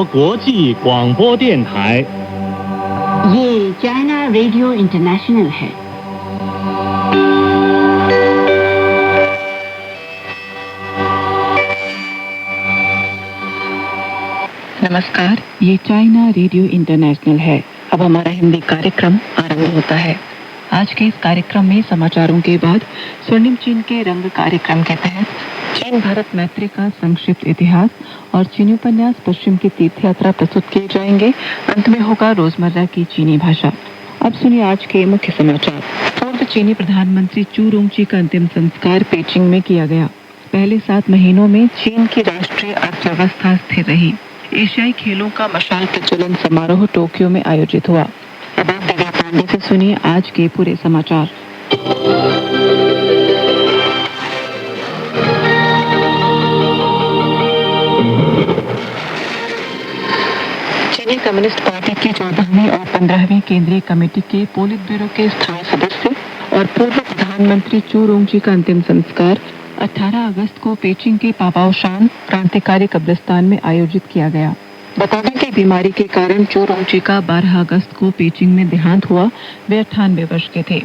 国际广播电台。 ये China radio international है। नमस्कार, ये चाइना रेडियो इंटरनेशनल है। अब हमारा हिंदी कार्यक्रम आरंभ होता है। आज के इस कार्यक्रम में समाचारों के बाद स्वर्णिम चीन के रंग कार्यक्रम के तहत चीन भारत मैत्री का संक्षिप्त इतिहास और चीनी उपन्यास पश्चिम की तीर्थ यात्रा प्रस्तुत किए जाएंगे। अंत में होगा रोजमर्रा की चीनी भाषा। अब सुनिए आज के मुख्य समाचार। पूर्व चीनी प्रधानमंत्री चू रोंगची का अंतिम संस्कार पेचिंग में किया गया। पहले 7 महीनों में चीन की राष्ट्रीय अर्थव्यवस्था स्थिर रही। एशियाई खेलों का मशाल प्रज्वलन समारोह टोक्यो में आयोजित हुआ। अब आप दिव्या पांडे से सुनिए आज के पूरे समाचार। चीनी कम्युनिस्ट पार्टी की 14वीं और 15वीं केंद्रीय कमेटी के पोलित ब्यूरो के स्थायी सदस्य और पूर्व प्रधानमंत्री चू रोंगची का अंतिम संस्कार 18 अगस्त को पेचिंग के पापाओशान क्रांतिकारी कब्रिस्तान में आयोजित किया गया। बता दें कि बीमारी के कारण चू रोंगची का 12 अगस्त को पेचिंग में देहांत हुआ। वे 98 वर्ष के थे।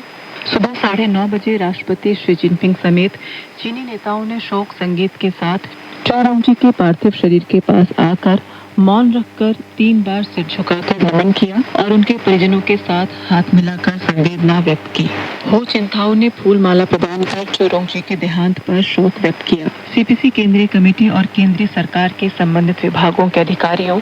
सुबह 9:30 बजे राष्ट्रपति शी जिनपिंग समेत चीनी नेताओं ने शोक संगीत के साथ चू रोंगची के पार्थिव शरीर के पास आकर मौन रखकर 3 बार सिर झुकाकर नमन किया और उनके परिजनों के साथ हाथ मिलाकर संवेदना व्यक्त की। हो चिंताओं ने फूल माला प्रदान कर चू रोंगची के देहांत पर शोक व्यक्त किया। सीपीसी केंद्रीय कमेटी और केंद्रीय सरकार के संबंधित विभागों के अधिकारियों,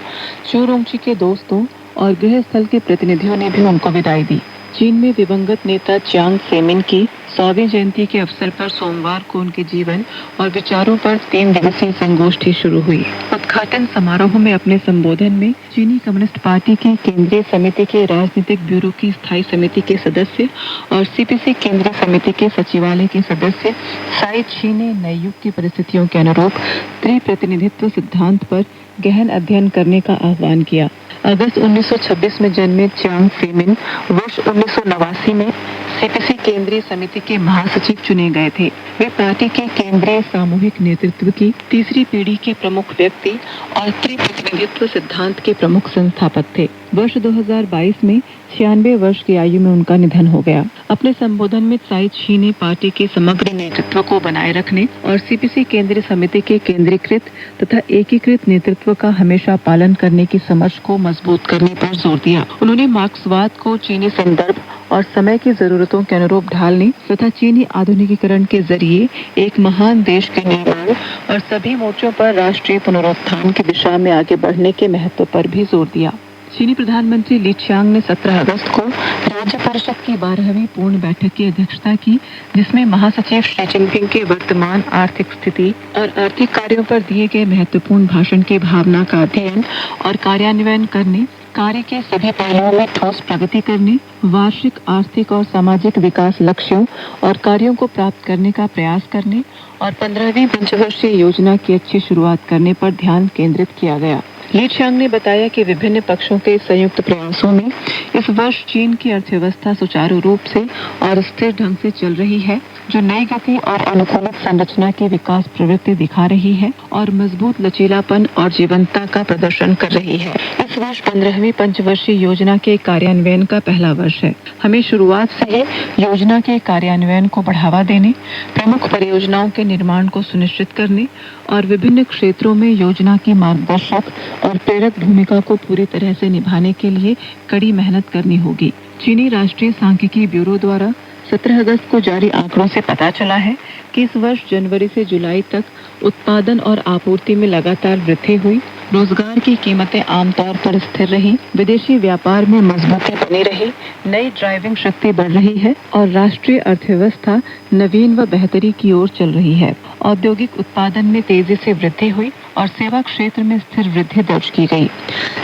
चू रोंगची के दोस्तों और गृह स्थल के प्रतिनिधियों ने भी उनको विदाई दी। चीन में दिवंगत नेता चियांग सेमिन की 100वीं जयंती के अवसर पर सोमवार को उनके जीवन और विचारों पर 3 दिवसीय संगोष्ठी शुरू हुई। उद्घाटन समारोह में अपने संबोधन में चीनी कम्युनिस्ट पार्टी की केंद्रीय समिति के राजनीतिक ब्यूरो की स्थायी समिति के सदस्य और सीपीसी केंद्रीय समिति के सचिवालय के सदस्य साई छी ने नए युग की परिस्थितियों के अनुरूप त्रिप्रतिनिधित्व सिद्धांत पर गहन अध्ययन करने का आह्वान किया। अगस्त 1926 में जन्मे चियांग सेमिन वर्ष 1989 में सीपीसी केंद्रीय समिति के महासचिव चुने गए थे। वे पार्टी के केंद्रीय सामूहिक नेतृत्व की तीसरी पीढ़ी के प्रमुख व्यक्ति और त्रिप्रतिनिधित्व सिद्धांत के प्रमुख संस्थापक थे। वर्ष 2022 में 96 वर्ष की आयु में उनका निधन हो गया। अपने संबोधन में साई छी ने पार्टी के समग्र नेतृत्व को बनाए रखने और सीपीसी केंद्रीय समिति के केंद्रीकृत तथा एकीकृत नेतृत्व का हमेशा पालन करने की समझ को मजबूत करने पर जोर दिया। उन्होंने मार्क्सवाद को चीनी संदर्भ और समय की जरूरतों के अनुरूप ढालने तथा चीनी आधुनिकीकरण के जरिए एक महान देश के निर्माण और सभी मोर्चों पर राष्ट्रीय पुनरुत्थान की दिशा में आगे बढ़ने के महत्व पर भी जोर दिया। चीनी प्रधानमंत्री ली चियांग ने 17 अगस्त को राज्य परिषद की 12वीं पूर्ण बैठक की अध्यक्षता की, जिसमें महासचिव शी जिनपिंग के वर्तमान आर्थिक स्थिति और आर्थिक कार्यों पर दिए गए महत्वपूर्ण भाषण की भावना का अध्ययन और कार्यान्वयन करने, कार्य के सभी पहलुओं में ठोस प्रगति करने, वार्षिक आर्थिक और सामाजिक विकास लक्ष्यों और कार्यों को प्राप्त करने का प्रयास करने और 15वीं पंचवर्षीय योजना की अच्छी शुरुआत करने पर ध्यान केंद्रित किया गया। ली चियांग ने बताया कि विभिन्न पक्षों के संयुक्त प्रयासों में इस वर्ष चीन की अर्थव्यवस्था सुचारू रूप से और स्थिर ढंग से चल रही है, जो नई गति और अनुकूलित संरचना की विकास प्रवृत्ति दिखा रही है और मजबूत लचीलापन और जीवंतता का प्रदर्शन कर रही है। इस वर्ष 15वीं पंचवर्षीय योजना के कार्यान्वयन का पहला वर्ष है। हमें शुरुआत से ही योजना के कार्यान्वयन को बढ़ावा देने, प्रमुख परियोजनाओं के निर्माण को सुनिश्चित करने और विभिन्न क्षेत्रों में योजना की मार्गदर्शक और प्रेरक भूमिका को पूरी तरह से निभाने के लिए कड़ी मेहनत करनी होगी। चीनी राष्ट्रीय सांख्यिकी ब्यूरो द्वारा 17 अगस्त को जारी आंकड़ों से पता चला है कि इस वर्ष जनवरी से जुलाई तक उत्पादन और आपूर्ति में लगातार वृद्धि हुई, रोजगार की कीमतें आमतौर पर स्थिर रही, विदेशी व्यापार में मजबूती बनी रही, नई ड्राइविंग शक्ति बढ़ रही है और राष्ट्रीय अर्थव्यवस्था नवीन व बेहतरी की ओर चल रही है। औद्योगिक उत्पादन में तेजी से वृद्धि हुई और सेवा क्षेत्र में स्थिर वृद्धि दर्ज की गई।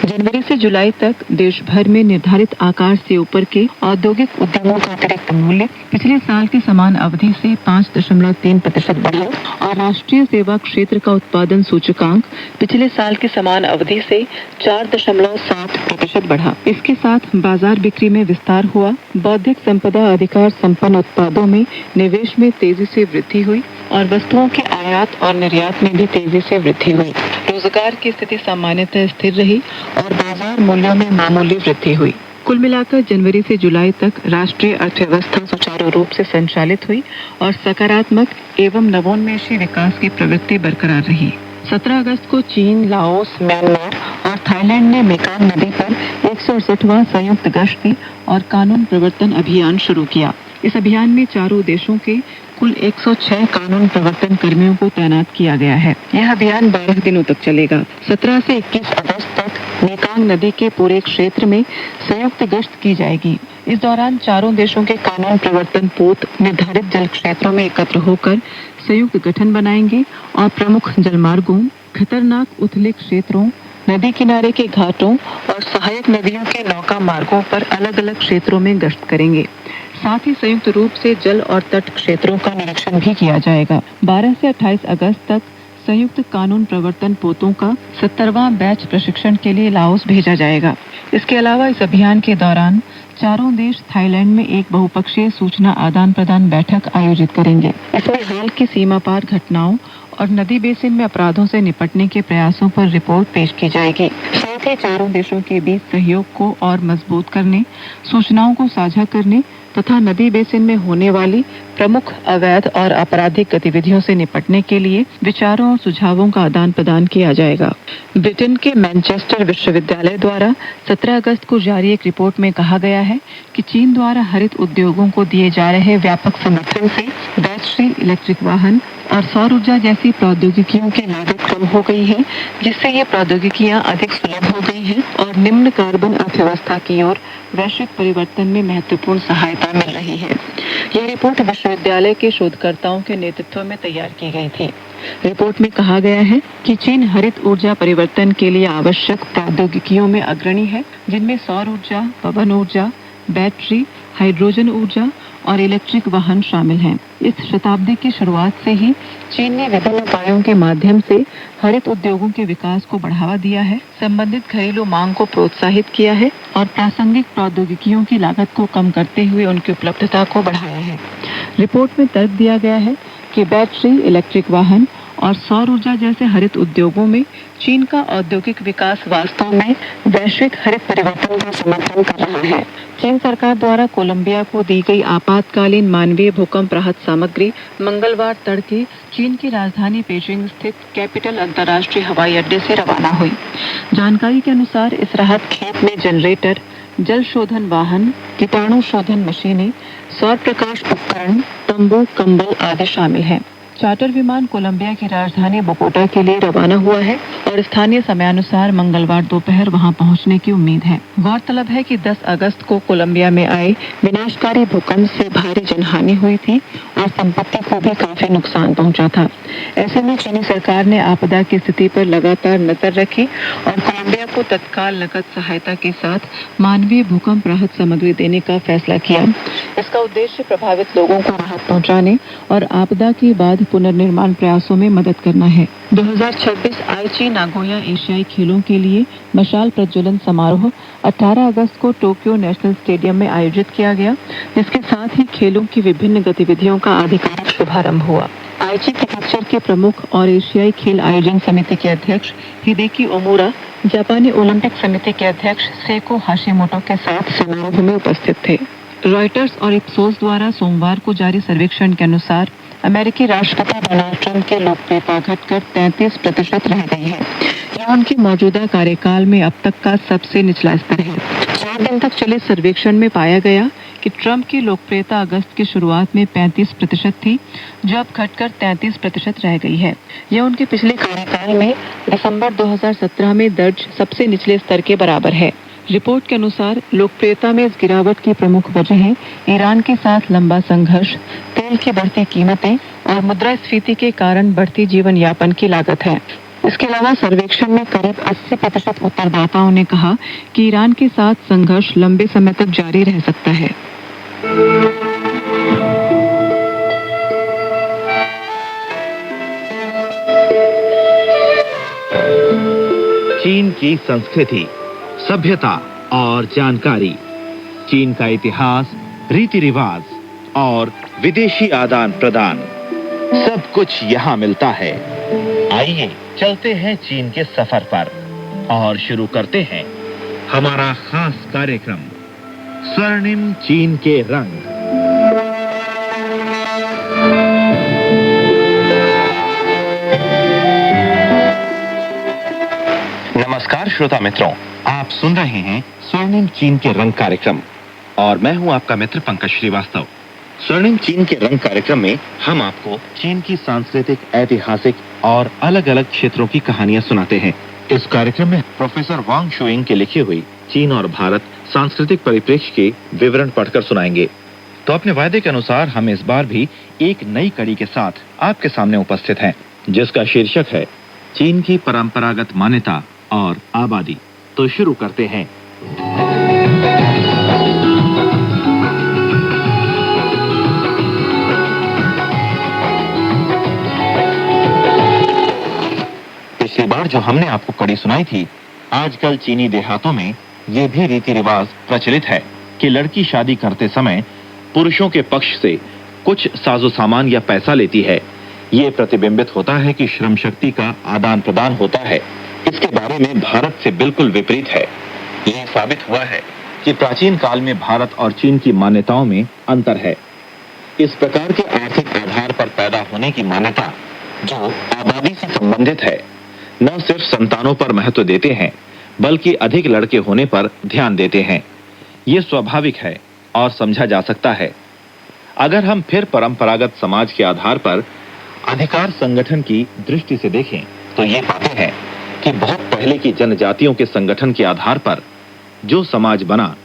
जनवरी से जुलाई तक देश भर में निर्धारित आकार से ऊपर के औद्योगिक उद्यमों का अतिरिक्त मूल्य पिछले साल की समान अवधि से 5.3% बढ़ा और राष्ट्रीय सेवा क्षेत्र का उत्पादन सूचकांक पिछले साल की समान अवधि से 4.7% बढ़ा। इसके साथ बाजार बिक्री में विस्तार हुआ, बौद्धिक संपदा अधिकार संपन्न उत्पादों में निवेश में तेजी से वृद्धि हुई और वस्तुओं के आयात और निर्यात में भी तेजी से वृद्धि हुई। रोजगार की स्थिति सामान्यतः स्थिर रही और बाजार मूल्यों में मामूली वृद्धि हुई। कुल मिलाकर जनवरी से जुलाई तक राष्ट्रीय अर्थव्यवस्था सुचारू रूप से संचालित हुई और सकारात्मक एवं नवोन्मेषी विकास की प्रवृत्ति बरकरार रही। 17 अगस्त को चीन, लाओस, म्यांमार और थाईलैंड ने मेकांग नदी पर 168वां संयुक्त गश्ती और कानून प्रवर्तन अभियान शुरू किया। इस अभियान में चारों देशों के कुल 106 कानून प्रवर्तन कर्मियों को तैनात किया गया है। यह अभियान 12 दिनों तक चलेगा। 17 से 21 अगस्त तक मेकांग नदी के पूरे क्षेत्र में संयुक्त गश्त की जाएगी। इस दौरान चारों देशों के कानून प्रवर्तन पोत निर्धारित जल क्षेत्रों में एकत्र होकर संयुक्त गठन बनाएंगे और प्रमुख जलमार्गों, खतरनाक उथले क्षेत्रों, नदी किनारे के घाटों और सहायक नदियों के नौका मार्गों पर अलग अलग क्षेत्रों में गश्त करेंगे। साथ ही संयुक्त रूप से जल और तट क्षेत्रों का निरीक्षण भी किया जाएगा। 12 से 28 अगस्त तक संयुक्त कानून प्रवर्तन पोतों का 70वां बैच प्रशिक्षण के लिए लाओस भेजा जाएगा। इसके अलावा इस अभियान के दौरान चारों देश थाईलैंड में एक बहुपक्षीय सूचना आदान प्रदान बैठक आयोजित करेंगे। इसमें हाल की सीमा पार घटनाओं और नदी बेसिन में अपराधों से निपटने के प्रयासों पर रिपोर्ट पेश की जाएगी। साथ ही चारों देशों के बीच सहयोग को और मजबूत करने, सूचनाओं को साझा करने तथा नदी बेसिन में होने वाली प्रमुख अवैध और आपराधिक गतिविधियों से निपटने के लिए विचारों और सुझावों का आदान प्रदान किया जाएगा। ब्रिटेन के मैनचेस्टर विश्वविद्यालय द्वारा 17 अगस्त को जारी एक रिपोर्ट में कहा गया है कि चीन द्वारा हरित उद्योगों को दिए जा रहे व्यापक समर्थन से बैटरी, इलेक्ट्रिक वाहन और सौर ऊर्जा जैसी प्रौद्योगिकियों की लागत कम हो गई है, जिससे ये प्रौद्योगिकियां अधिक सुलभ हो गई हैं और निम्न कार्बन अर्थव्यवस्था की ओर वैश्विक परिवर्तन में महत्वपूर्ण सहायता मिल रही है। यह रिपोर्ट विश्वविद्यालय के शोधकर्ताओं के नेतृत्व में तैयार की गई थी। रिपोर्ट में कहा गया है कि चीन हरित ऊर्जा परिवर्तन के लिए आवश्यक प्रौद्योगिकियों में अग्रणी है, जिनमें सौर ऊर्जा, पवन ऊर्जा, बैटरी, हाइड्रोजन ऊर्जा और इलेक्ट्रिक वाहन शामिल हैं। इस शताब्दी की शुरुआत से ही चीन ने विभिन्न उपायों के माध्यम से हरित उद्योगों के विकास को बढ़ावा दिया है, संबंधित घरेलू मांग को प्रोत्साहित किया है और प्रासंगिक प्रौद्योगिकियों की लागत को कम करते हुए उनकी उपलब्धता को बढ़ाया है। रिपोर्ट में तर्क दिया गया है कि बैटरी, इलेक्ट्रिक वाहन और सौर ऊर्जा जैसे हरित उद्योगों में चीन का औद्योगिक विकास वास्तव में वैश्विक हरित परिवर्तन का समर्थन कर रहा है। चीन सरकार द्वारा कोलंबिया को दी गई आपातकालीन मानवीय भूकंप राहत सामग्री मंगलवार तड़के चीन की राजधानी पेजिंग स्थित कैपिटल अंतर्राष्ट्रीय हवाई अड्डे से रवाना हुई। जानकारी के अनुसार इस राहत खेप में जनरेटर, जल शोधन वाहन, कीटाणु शोधन मशीनें, सौर प्रकाश उपकरण, तंबू, कंबल आदि शामिल हैं। चार्टर विमान कोलंबिया की राजधानी बोगोटा के लिए रवाना हुआ है और स्थानीय समयानुसार मंगलवार दोपहर वहां पहुंचने की उम्मीद है। गौरतलब है कि 10 अगस्त को कोलंबिया में आए विनाशकारी भूकंप से भारी जनहानि हुई थी और संपत्ति को भी काफी नुकसान पहुंचा था। ऐसे में चीनी सरकार ने आपदा की स्थिति पर लगातार नजर रखी और कोलंबिया को तत्काल नकद सहायता के साथ मानवीय भूकंप राहत सामग्री देने का फैसला किया। इसका उद्देश्य प्रभावित लोगों को राहत पहुंचाने और आपदा के बाद पुनर्निर्माण प्रयासों में मदद करना है। 2026 आईची नागोया एशियाई खेलों के लिए मशाल प्रज्वलन समारोह 18 अगस्त को टोक्यो नेशनल स्टेडियम में आयोजित किया गया, जिसके साथ ही खेलों की विभिन्न गतिविधियों का आधिकारिक शुभारंभ हुआ। आईची प्रीफेक्चर के प्रमुख और एशियाई खेल आयोजन समिति के अध्यक्ष हिदेकी ओमुरा, जापानी ओलंपिक समिति के अध्यक्ष सेको हाशिमोटो के साथ समारोह में उपस्थित थे। रॉयटर्स और इप्सोस द्वारा सोमवार को जारी सर्वेक्षण के अनुसार अमेरिकी राष्ट्रपति डोनाल्ड ट्रंप की लोकप्रियता घटकर 33% रह गई है। यह उनके मौजूदा कार्यकाल में अब तक का सबसे निचला स्तर है। 4 दिन तक चले सर्वेक्षण में पाया गया कि ट्रंप की लोकप्रियता अगस्त की शुरुआत में 35% थी, जो अब घटकर 33% रह गई है। यह उनके पिछले कार्यकाल में दिसंबर 2017 में दर्ज सबसे निचले स्तर के बराबर है। रिपोर्ट के अनुसार लोकप्रियता में इस गिरावट की प्रमुख वजहें ईरान के साथ लंबा संघर्ष, तेल की बढ़ती कीमतें और मुद्रास्फीति के कारण बढ़ती जीवन यापन की लागत है। इसके अलावा सर्वेक्षण में करीब 80% उत्तरदाताओं ने कहा कि ईरान के साथ संघर्ष लंबे समय तक जारी रह सकता है। चीन की संस्कृति, सभ्यता और जानकारी, चीन का इतिहास, रीति रिवाज और विदेशी आदान प्रदान, सब कुछ यहाँ मिलता है। आइए चलते हैं चीन के सफर पर और शुरू करते हैं हमारा खास कार्यक्रम स्वर्णिम चीन के रंग। नमस्कार श्रोता मित्रों, आप सुन रहे हैं स्वर्णिम चीन के रंग कार्यक्रम और मैं हूं आपका मित्र पंकज श्रीवास्तव। स्वर्णिम चीन के रंग कार्यक्रम में हम आपको चीन की सांस्कृतिक, ऐतिहासिक और अलग अलग क्षेत्रों की कहानियां सुनाते हैं। इस कार्यक्रम में प्रोफेसर वांग शुइंग के लिखी हुई चीन और भारत सांस्कृतिक परिप्रेक्ष्य के विवरण पढ़कर सुनाएंगे। तो अपने वायदे के अनुसार हम इस बार भी एक नई कड़ी के साथ आपके सामने उपस्थित हैं, जिसका शीर्षक है चीन की परंपरागत मान्यता और आबादी। तो शुरू करते हैं। पिछली बार जो हमने आपको कड़ी सुनाई थी, आजकल चीनी देहातों में ये भी रीति रिवाज प्रचलित है कि लड़की शादी करते समय पुरुषों के पक्ष से कुछ साजो सामान या पैसा लेती है। ये प्रतिबिंबित होता है कि श्रम शक्ति का आदान प्रदान होता है। इसके बारे में भारत से बिल्कुल विपरीत है। ये साबित हुआ है कि प्राचीन काल में भारत और चीन की मान्यताओं में अंतर है। इस प्रकार के आर्थिक आधार पर पैदा होने की मान्यता जो आबादी से संबंधित है, न सिर्फ संतानों पर महत्व देते हैं बल्कि अधिक लड़के होने पर ध्यान देते हैं। ये स्वाभाविक है और समझा जा सकता है। अगर हम फिर परंपरागत समाज के आधार पर अधिकार संगठन की दृष्टि से देखें तो ये पाते हैं कि बहुत पहले की जनजातियों के संगठन के आधार पर जो समाज बना,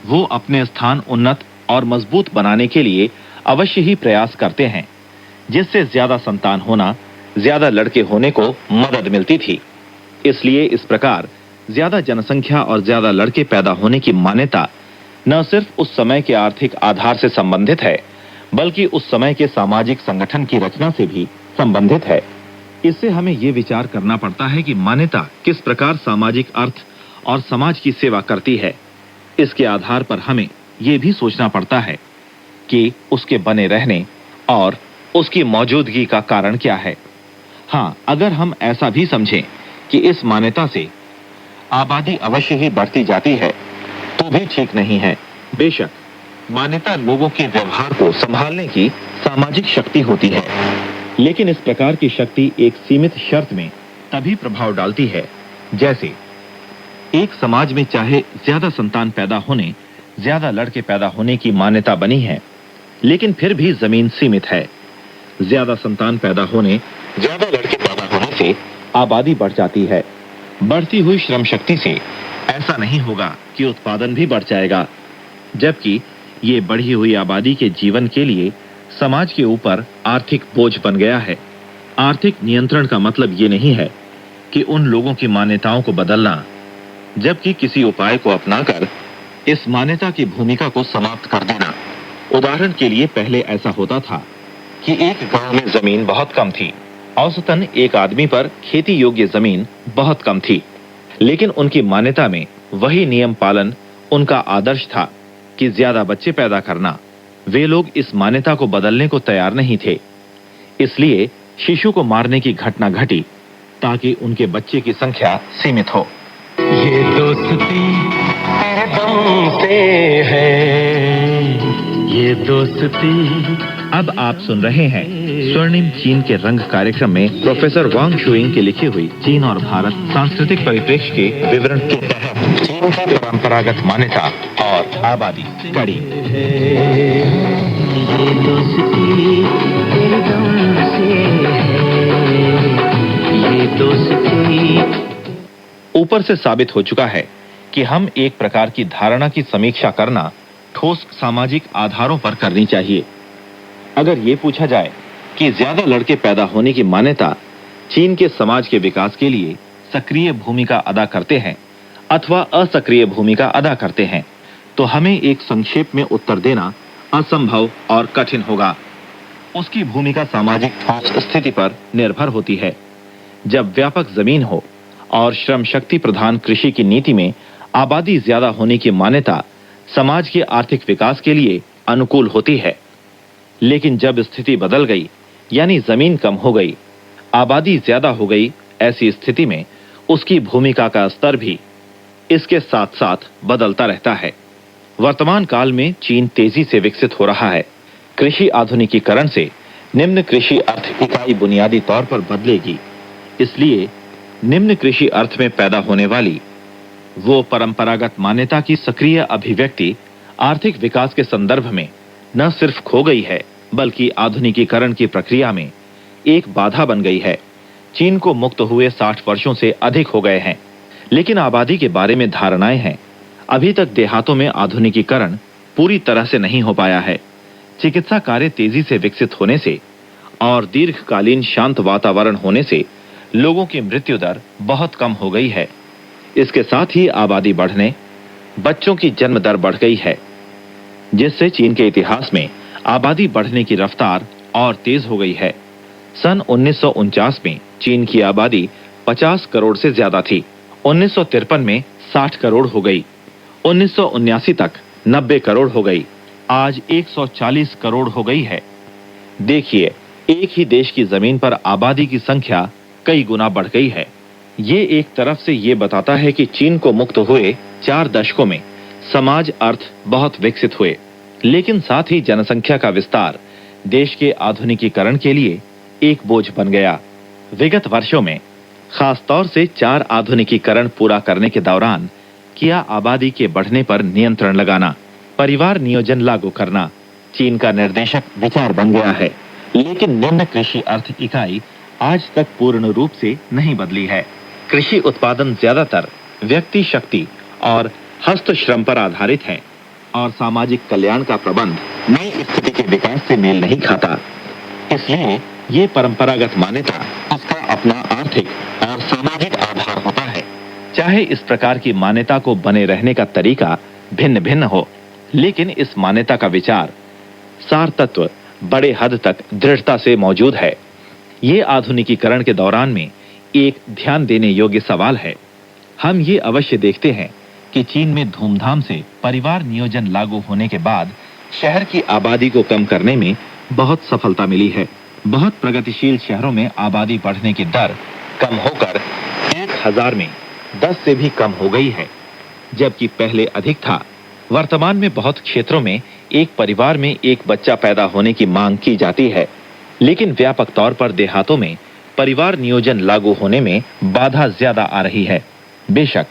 वो अपने स्थान उन्नत और मजबूत बनाने के लिए अवश्य ही प्रयास करते हैं, जिससे ज्यादा संतान होना, ज्यादा लड़के होने को मदद मिलती थी। इसलिए इस प्रकार ज्यादा जनसंख्या और ज्यादा लड़के पैदा होने की मान्यता न सिर्फ उस समय के आर्थिक आधार से संबंधित है बल्कि उस समय के सामाजिक संगठन की रचना से भी संबंधित है। इससे हमें यह विचार करना पड़ता है कि मान्यता किस प्रकार सामाजिक अर्थ और समाज की सेवा करती है। इसके आधार पर हमें यह भी सोचना पड़ता है कि उसके बने रहने और उसकी मौजूदगी का कारण क्या है। हाँ, अगर हम ऐसा भी समझें कि इस मान्यता से आबादी अवश्य ही बढ़ती जाती है तो भी ठीक नहीं है। बेशक मान्यता लोगों के व्यवहार को संभालने की सामाजिक शक्ति होती है, लेकिन इस प्रकार की शक्ति एक सीमित शर्त में तभी प्रभाव डालती है जैसे एक समाज में चाहे ज्यादा संतान पैदा होने, ज्यादा लड़के पैदा होने की मान्यता बनी है, लेकिन फिर भी जमीन सीमित है। ज्यादा संतान पैदा होने, ज्यादा लड़के पैदा होने से आबादी बढ़ जाती है। बढ़ती हुई श्रम शक्ति से ऐसा नहीं होगा कि उत्पादन भी बढ़ जाएगा, जबकि ये बढ़ी हुई आबादी के जीवन के लिए समाज के ऊपर आर्थिक बोझ बन गया है। आर्थिक नियंत्रण का मतलब ये नहीं है कि उन लोगों की मान्यताओं को बदलना, जबकि किसी उपाय को अपनाकर इस मान्यता की भूमिका को समाप्त कर देना। उदाहरण के लिए पहले ऐसा होता था कि एक गांव में जमीन बहुत कम थी। औसतन एक आदमी पर खेती योग्य जमीन बहुत कम थी, लेकिन उनकी मान्यता में वही नियम पालन उनका आदर्श था कि ज्यादा बच्चे पैदा करना। वे लोग इस मान्यता को बदलने को तैयार नहीं थे। इसलिए शिशु को मारने की घटना घटी ताकि उनके बच्चे की संख्या सीमित हो। ये दोस्ती तेरे दम से है, ये दोस्ती। अब आप सुन रहे हैं स्वर्णिम चीन के रंग कार्यक्रम में प्रोफेसर वांग शुइंग की लिखी हुई चीन और भारत सांस्कृतिक परिप्रेक्ष्य के विवरण के तहत चीन की परंपरागत मान्यता और आबादी कड़ी। ये दोस्ती तेरे दम से है, ये दोस्ती। ऊपर से साबित हो चुका है कि हम एक प्रकार की धारणा की समीक्षा करना ठोस सामाजिक आधारों पर करनी चाहिए। अगर ये पूछा जाए कि ज्यादा लड़के पैदा होने की मान्यता चीन के समाज के विकास के लिए सक्रिय भूमिका अदा करते हैं अथवा असक्रिय भूमिका अदा करते हैं, तो हमें एक संक्षेप में उत्तर देना असंभव और कठिन होगा। उसकी भूमिका सामाजिक ठोस स्थिति पर निर्भर होती है। जब व्यापक जमीन हो और श्रम शक्ति प्रधान कृषि की नीति में आबादी ज्यादा होने की मान्यता समाज के आर्थिक विकास के लिए अनुकूल होती है, लेकिन जब स्थिति बदल गई यानी जमीन कम हो गई, आबादी ज्यादा हो गई, ऐसी स्थिति में उसकी भूमिका का स्तर भी इसके साथ साथ बदलता रहता है। वर्तमान काल में चीन तेजी से विकसित हो रहा है। कृषि आधुनिकीकरण से निम्न कृषि अर्थ इकाई बुनियादी तौर पर बदलेगी। इसलिए निम्न कृषि अर्थ में पैदा होने वाली वो परंपरागत मान्यता की सक्रिय अभिव्यक्ति आर्थिक विकास के संदर्भ में न सिर्फ खो गई है, बल्कि आधुनिकीकरण की प्रक्रिया में एक बाधा बन गई है। चीन को मुक्त हुए 60 वर्षों से अधिक हो गए हैं, लेकिन आबादी के बारे में धारणाएं हैं। अभी तक देहातों में आधुनिकीकरण पूरी तरह से नहीं हो पाया है। चिकित्सा कार्य तेजी से विकसित होने से और दीर्घकालीन शांत वातावरण होने से लोगों की मृत्यु दर बहुत कम हो गई है। इसके साथ ही आबादी बढ़ने, बच्चों की जन्म दर बढ़ गई है, जिससे चीन के इतिहास में आबादी बढ़ने की रफ्तार और तेज हो गई है। सन 1949 में चीन की आबादी 50 करोड़ से ज्यादा थी। 1953 में 60 करोड़ हो गई। 1979 तक 90 करोड़ हो गई। आज 140 करोड़ हो गई है। देखिए, एक ही देश की जमीन पर आबादी की संख्या कई गुना बढ़ गई है। ये एक तरफ से ये बताता है कि चीन को मुक्त हुए 4 दशकों में समाज अर्थ बहुत विकसित हुए, लेकिन साथ ही जनसंख्या का विस्तार देश के आधुनिकीकरण के लिए एक बोझ बन गया। विगत वर्षों में खास तौर से 4 आधुनिकीकरण पूरा करने के दौरान किया आबादी के बढ़ने पर नियंत्रण लगाना, परिवार नियोजन लागू करना चीन का निर्देशक विचार बन गया है। लेकिन निम्न कृषि अर्थ इकाई आज तक पूर्ण रूप से नहीं बदली है। कृषि उत्पादन ज्यादातर व्यक्ति शक्ति और हस्तश्रम पर आधारित है और सामाजिक कल्याण का प्रबंध नई स्थिति के विकास से मेल नहीं खाता। इसलिए ये परंपरागत मान्यता उसका अपना आर्थिक और सामाजिक आधार होता है। चाहे इस प्रकार की मान्यता को बने रहने का तरीका भिन्न भिन्न हो, लेकिन इस मान्यता का विचार सार तत्व बड़े हद तक दृढ़ता से मौजूद है। ये आधुनिकीकरण के दौरान में एक ध्यान देने योग्य सवाल है। हम ये अवश्य देखते हैं कि चीन में धूमधाम से परिवार नियोजन लागू होने के बाद शहर की आबादी को कम करने में बहुत सफलता मिली है। बहुत प्रगतिशील शहरों में आबादी बढ़ने की दर कम होकर 1000 में 10 से भी कम हो गई है, जबकि पहले अधिक था। वर्तमान में बहुत क्षेत्रों में एक परिवार में एक बच्चा पैदा होने की मांग की जाती है, लेकिन व्यापक तौर पर देहातों में परिवार नियोजन लागू होने में बाधा ज्यादा आ रही है। बेशक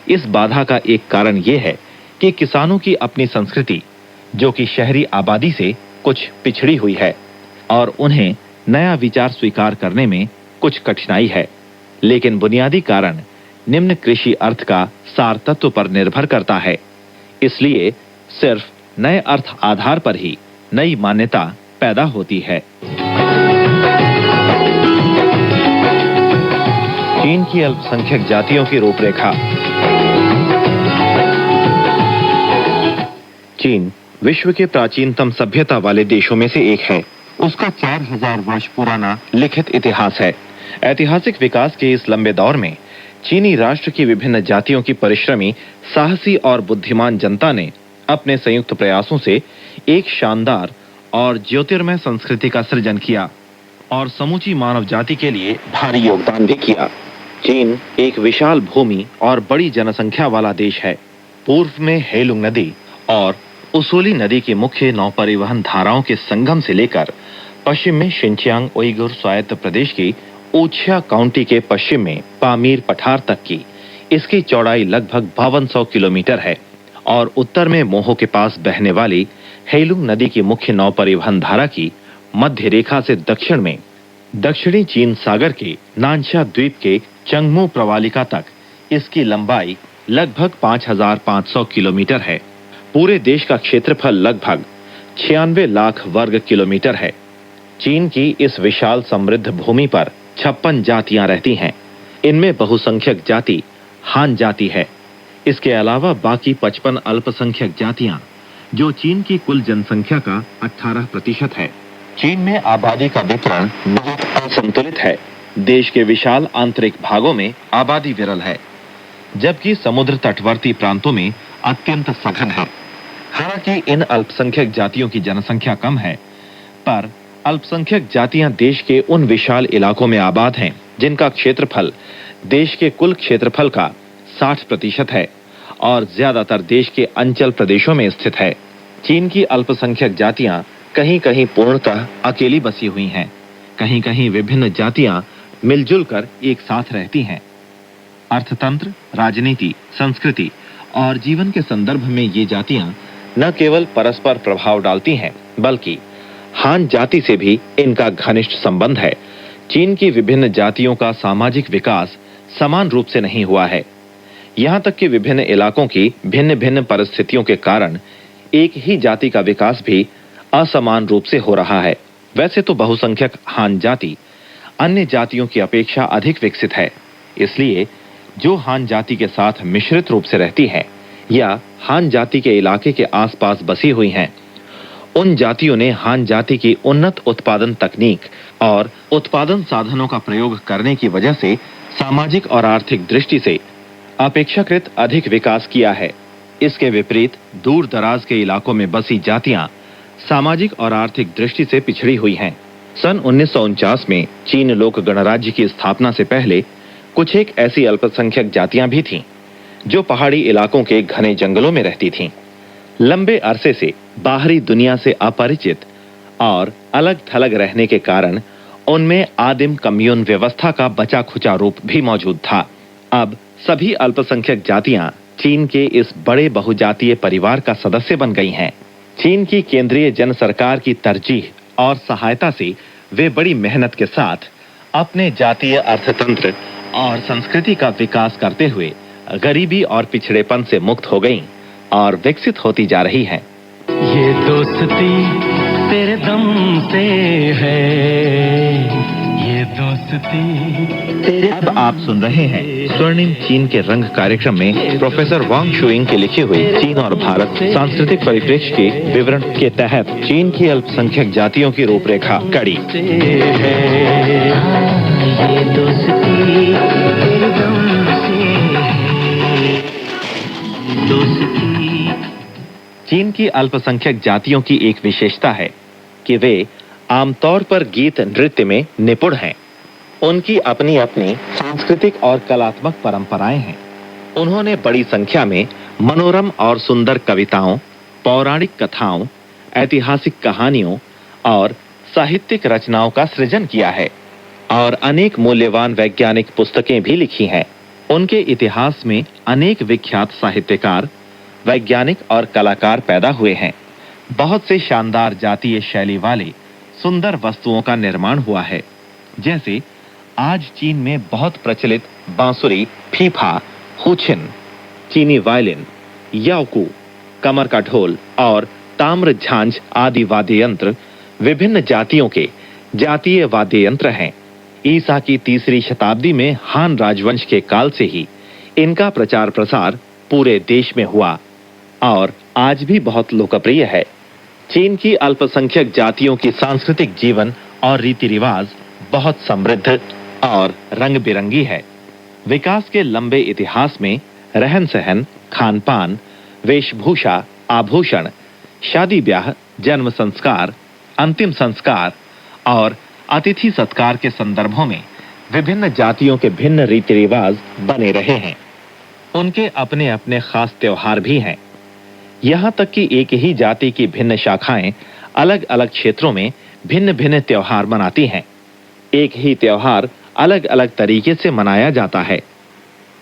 इस बाधा का एक कारण यह है कि किसानों की अपनी संस्कृति, जो कि शहरी आबादी से कुछ पिछड़ी हुई है, और उन्हें नया विचार स्वीकार करने में कुछ कठिनाई है। लेकिन बुनियादी कारण निम्न कृषि अर्थ का सार तत्व पर निर्भर करता है। इसलिए सिर्फ नए अर्थ आधार पर ही नई मान्यता पैदा होती है। चीन की अल्पसंख्यक जातियों की रूपरेखा। चीन विश्व के प्राचीनतम सभ्यता वाले देशों में से एक है। उसका 4000 वर्ष पुराना लिखित इतिहास है। ऐतिहासिक विकास के इस लंबे दौर में चीनी राष्ट्र की विभिन्न जातियों की परिश्रमी, साहसी और बुद्धिमान जनता ने अपने संयुक्त प्रयासों से एक शानदार और ज्योतिर्मय संस्कृति का सृजन किया और समूची मानव जाति के लिए भारी योगदान भी किया। चीन एक विशाल भूमि और बड़ी जनसंख्या वाला देश है। पूर्व में हेलुंग नदी और उसुली नदी की मुख्य नौ परिवहन धाराओं के संगम से लेकर पश्चिम में शिनचियांग उइगुर स्वायत्त प्रदेश की ऊछा काउंटी के पश्चिम में पामीर पठार तक की इसकी चौड़ाई लगभग 5200 किलोमीटर है और उत्तर में मोहो के पास बहने वाली हेलुंग नदी की मुख्य नौ परिवहन धारा की मध्य रेखा से दक्षिण में दक्षिणी चीन सागर के नानशा द्वीप के चंगमू प्रवालिका तक इसकी लंबाई लगभग 5500 किलोमीटर है। पूरे देश का क्षेत्रफल लगभग 96 लाख वर्ग किलोमीटर है। चीन की इस विशाल समृद्ध भूमि पर 56 जातियां रहती हैं। इनमें बहुसंख्यक जाति हान जाति है। इसके अलावा बाकी 55 अल्पसंख्यक जातियां, जो चीन की कुल जनसंख्या का 18% है। चीन में आबादी का वितरण बहुत असंतुलित है। देश के विशाल आंतरिक भागों में आबादी विरल है, जबकि समुद्र तटवर्ती प्रांतों में अत्यंत सघन है। हालांकि इन अल्पसंख्यक जातियों की जनसंख्या कम है, पर अल्पसंख्यक जातियां देश के उन विशाल इलाकों में आबाद हैं जिनका क्षेत्रफल देश के कुल क्षेत्रफल का 60% है और ज्यादातर देश के अंचल प्रदेशों में स्थित है। चीन की अल्पसंख्यक जातियां कहीं कहीं पूर्णतः अकेली बसी हुई हैं, कहीं कहीं विभिन्न जातियां मिलजुल कर एक साथ रहती हैं। अर्थतंत्र, राजनीति, संस्कृति और जीवन के संदर्भ में ये जातियां न केवल परस्पर प्रभाव डालती हैं, बल्कि हान जाति से भी इनका घनिष्ठ संबंध है। चीन की विभिन्न जातियों का सामाजिक विकास समान रूप से नहीं हुआ है। यहाँ तक कि विभिन्न इलाकों की भिन्न भिन्न परिस्थितियों के कारण एक ही जाति का विकास भी असमान रूप से हो रहा है। वैसे तो बहुसंख्यक हान जाति अन्य जातियों की अपेक्षा अधिक विकसित है, इसलिए जो हान जाति के साथ मिश्रित रूप से रहती है या हान जाति के इलाके के आसपास बसी हुई हैं, उन जातियों ने हान जाति की उन्नत उत्पादन तकनीक और उत्पादन साधनों का प्रयोग करने की वजह से सामाजिक और आर्थिक दृष्टि से अपेक्षाकृत अधिक विकास किया है। इसके विपरीत दूर दराज के इलाकों में बसी जातियां सामाजिक और आर्थिक दृष्टि से पिछड़ी हुई हैं। सन 1949 में चीन लोक गणराज्य की स्थापना से पहले कुछ एक ऐसी अल्पसंख्यक जातियां भी थीं जो पहाड़ी इलाकों के घने जंगलों में रहती थीं। लंबे अरसे से बाहरी दुनिया से अपरिचित और अलग थलग रहने के कारण उनमें आदिम कम्यून व्यवस्था का बचा खुचा रूप भी मौजूद था। अब सभी अल्पसंख्यक जातियां चीन के इस बड़े बहुजातीय परिवार का सदस्य बन गई हैं। चीन की केंद्रीय जन सरकार की तरजीह और सहायता से वे बड़ी मेहनत के साथ अपने जातीय अर्थतंत्र और संस्कृति का विकास करते हुए गरीबी और पिछड़ेपन से मुक्त हो गईं और विकसित होती जा रही हैं। ये दोस्ती तेरे दम से है, ये दोस्ती तेरे अब आप सुन रहे हैं स्वर्णिम चीन के रंग कार्यक्रम में प्रोफेसर वांग शुइंग के लिखे हुए चीन और भारत सांस्कृतिक परिप्रेक्ष्य के विवरण के तहत चीन की अल्पसंख्यक जातियों की रूपरेखा कड़ी। ये दोस्ती तेरे दम से है, दोस्ती। चीन की अल्पसंख्यक जातियों की एक विशेषता है कि वे आमतौर पर गीत नृत्य में निपुण हैं। उनकी अपनी अपनी सांस्कृतिक और कलात्मक परंपराएं हैं। उन्होंने बड़ी संख्या में मनोरम और सुंदर कविताओं, पौराणिक कथाओं, ऐतिहासिक कहानियों और साहित्यिक रचनाओं का सृजन किया है और अनेक मूल्यवान वैज्ञानिक पुस्तकें भी लिखी हैं। उनके इतिहास में अनेक विख्यात साहित्यकार, वैज्ञानिक और कलाकार पैदा हुए हैं। बहुत से शानदार जातीय शैली वाले सुंदर वस्तुओं का निर्माण हुआ है, जैसे आज चीन में बहुत प्रचलित बांसुरी, फीफा, हुचिन, चीनी वायलिन, याओकू, कमर का ढोल और ताम्र झांझ आदि वाद्य यंत्र विभिन्न जातियों के जातीय वाद्य यंत्र हैं। ईसा की 3री शताब्दी में हान राजवंश के काल से ही इनका प्रचार प्रसार पूरे देश में हुआ और आज भी बहुत लोकप्रिय है। चीन की अल्पसंख्यक जातियों की सांस्कृतिक जीवन और रीति रिवाज बहुत समृद्ध और रंग बिरंगी है। विकास के लंबे इतिहास में रहन सहन, खान पान, वेशभूषा, आभूषण, शादी ब्याह, जन्म संस्कार, अंतिम संस्कार और अतिथि सत्कार के संदर्भों में विभिन्न जातियों के भिन्न रीति रिवाज बने रहे हैं। उनके अपने अपने खास त्योहार भी हैं। यहाँ तक कि एक ही जाति की भिन्न शाखाएं अलग अलग क्षेत्रों में भिन्न भिन्न त्योहार मनाती हैं। एक ही त्योहार अलग अलग तरीके से मनाया जाता है।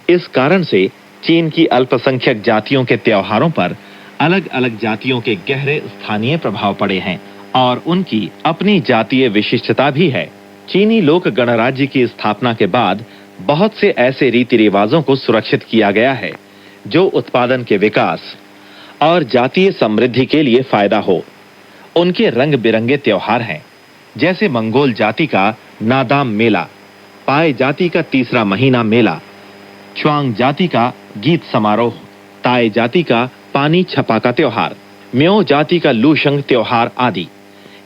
इस कारण से चीन की अल्पसंख्यक जातियों के त्योहारों पर अलग अलग जातियों के गहरे स्थानीय प्रभाव पड़े हैं और उनकी अपनी जातीय विशिष्टता भी है। चीनी लोक गणराज्य की स्थापना के बाद बहुत से ऐसे रीति रिवाजों को सुरक्षित किया गया है जो उत्पादन के विकास और जातीय समृद्धि के लिए फायदा हो। उनके रंग बिरंगे त्योहार हैं, जैसे मंगोल जाति का नादाम मेला, पाय जाति का 3रा महीना मेला, च्वांग जाति का गीत समारोह, ताय जाति का पानी छपाका त्योहार, म्यो जाति का लूशंग त्योहार आदि।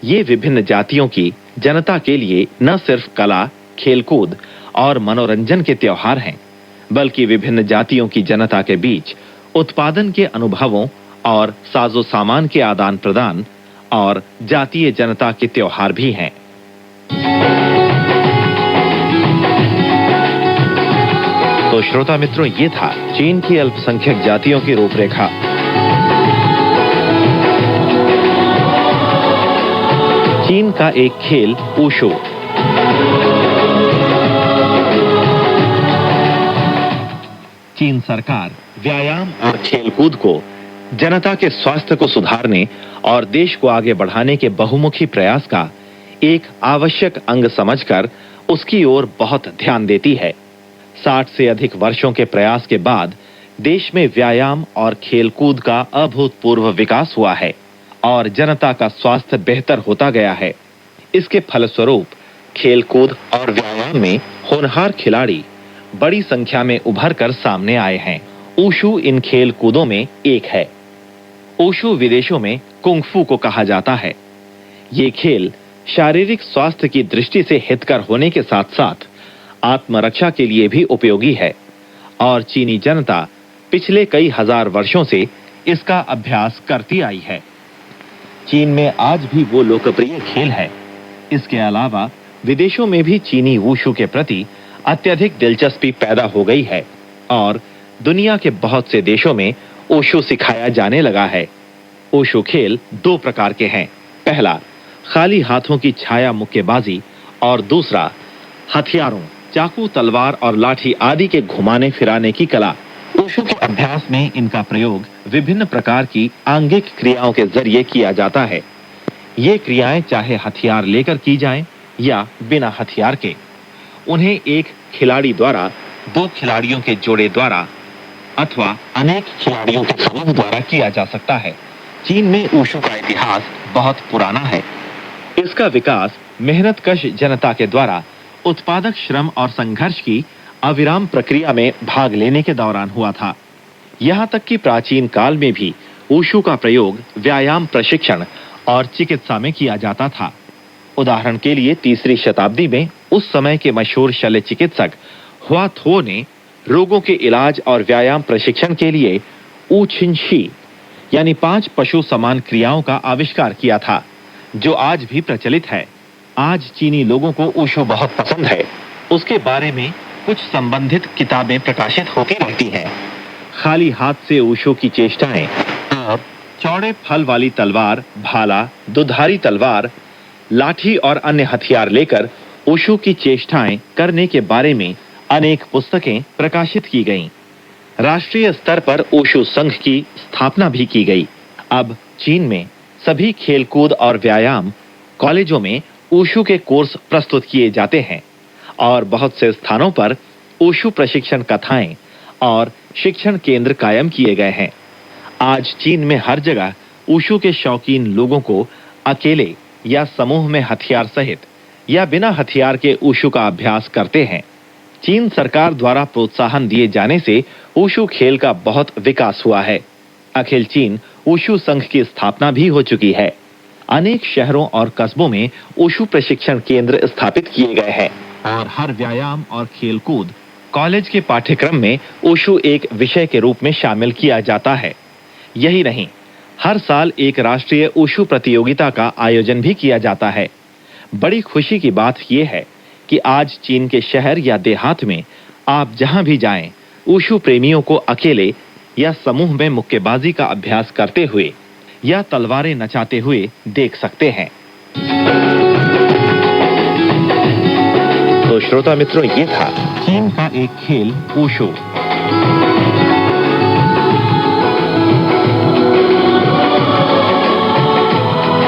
ये विभिन्न जातियों की जनता के लिए न सिर्फ कला, खेलकूद और मनोरंजन के त्योहार हैं, बल्कि विभिन्न जातियों की जनता के बीच उत्पादन के अनुभवों और साजो सामान के आदान प्रदान और जातीय जनता के त्योहार भी हैं। तो श्रोता मित्रों, ये था चीन की अल्पसंख्यक जातियों की रूपरेखा। चीन का एक खेल वुशु। चीन सरकार व्यायाम और खेलकूद को जनता के स्वास्थ्य को सुधारने और देश को आगे बढ़ाने के बहुमुखी प्रयास का एक आवश्यक अंग समझकर उसकी ओर बहुत ध्यान देती है। 60 से अधिक वर्षों के प्रयास के बाद देश में व्यायाम और खेलकूद का अभूतपूर्व विकास हुआ है और जनता का स्वास्थ्य बेहतर होता गया है। इसके फलस्वरूप खेलकूद और व्यायाम में होनहार खिलाड़ी बड़ी संख्या में उभर कर सामने आए हैं। वुशु इन खेल कूदों में एक है। वुशु विदेशों में कुंग-फू को कहा जाता है। ये खेल शारीरिक स्वास्थ्य की दृष्टि से हितकर होने के साथ साथ आत्मरक्षा के लिए भी उपयोगी है और चीनी जनता पिछले कई हजार वर्षों से इसका अभ्यास करती आई है। चीन में आज भी वो लोकप्रिय खेल है। इसके अलावा विदेशों में भी चीनी वुशु के प्रति अत्यधिक दिलचस्पी पैदा हो गई है और दुनिया के बहुत से देशों में वुशु सिखाया जाने लगा है। वुशु खेल 2 प्रकार के हैं। पहला, खाली हाथों की छाया मुक्केबाजी और दूसरा, हथियारों, चाकू, तलवार और लाठी आदि के घुमाने फिराने की कला। वुशु के अभ्यास में इनका प्रयोग विभिन्न प्रकार की आंगिक क्रियाओं के जरिए किया जाता है। ये क्रियाएं चाहे हथियार लेकर की जाएं या बिना हथियार के, उन्हें एक खिलाड़ी द्वारा, 2 खिलाड़ियों के जोड़े द्वारा अथवा अनेक खिलाड़ियों के समूह द्वारा किया जा सकता है। चीन में वुशु का इतिहास बहुत पुराना है। इसका विकास मेहनतकश जनता के द्वारा उत्पादक श्रम और संघर्ष की अविराम प्रक्रिया में भाग लेने के दौरान हुआ था। यहाँ तक कि प्राचीन काल में भी वुशु का प्रयोग व्यायाम प्रशिक्षण और चिकित्सा में किया जाता था। उदाहरण के लिए 3री शताब्दी में उस समय के मशहूर शल्य चिकित्सक हुआ थो ने रोगों के इलाज और व्यायाम प्रशिक्षण के लिए ऊ छिन शी यानी 5 पशु समान क्रियाओं का आविष्कार किया था, जो आज भी प्रचलित है। आज चीनी लोगों को वुशु बहुत पसंद है। उसके बारे में कुछ संबंधित किताबें प्रकाशित होती रहती हैं। खाली हाथ से वुशु की चेष्टाएं और चौड़े फल वाली तलवार, भाला, दुधारी तलवार, लाठी और अन्य हथियार लेकर वुशु की चेष्टाएं करने के बारे में अनेक पुस्तकें प्रकाशित की गईं। राष्ट्रीय स्तर पर वुशु संघ की स्थापना भी की गई। अब चीन में सभी खेलकूद और व्यायाम कॉलेजों में वुशु के कोर्स प्रस्तुत किए जाते हैं और बहुत से स्थानों पर वुशु प्रशिक्षण कथाएं और शिक्षण केंद्र कायम किए गए हैं। आज चीन में हर जगह वुशु के शौकीन लोगों को अकेले या समूह में हथियार सहित या बिना हथियार के वुशु का अभ्यास करते हैं। चीन सरकार द्वारा प्रोत्साहन दिए जाने से वुशु खेल का बहुत विकास हुआ है। अखिल चीन वुशु संघ की स्थापना भी हो चुकी है। अनेक शहरों और कस्बों में वुशु प्रशिक्षण केंद्र स्थापित किए गए हैं और हर व्यायाम और खेलकूद कॉलेज के पाठ्यक्रम में वुशु एक विषय के रूप में शामिल किया जाता है। यही नहीं, हर साल एक राष्ट्रीय वुशु प्रतियोगिता का आयोजन भी किया जाता है। बड़ी खुशी की बात यह है कि आज चीन के शहर या देहात में आप जहां भी जाएं, वुशु प्रेमियों को अकेले या समूह में मुक्केबाजी का अभ्यास करते हुए या तलवारें नचाते हुए देख सकते हैं। तो श्रोता मित्रों, ये था चीन का एक खेल वुशु।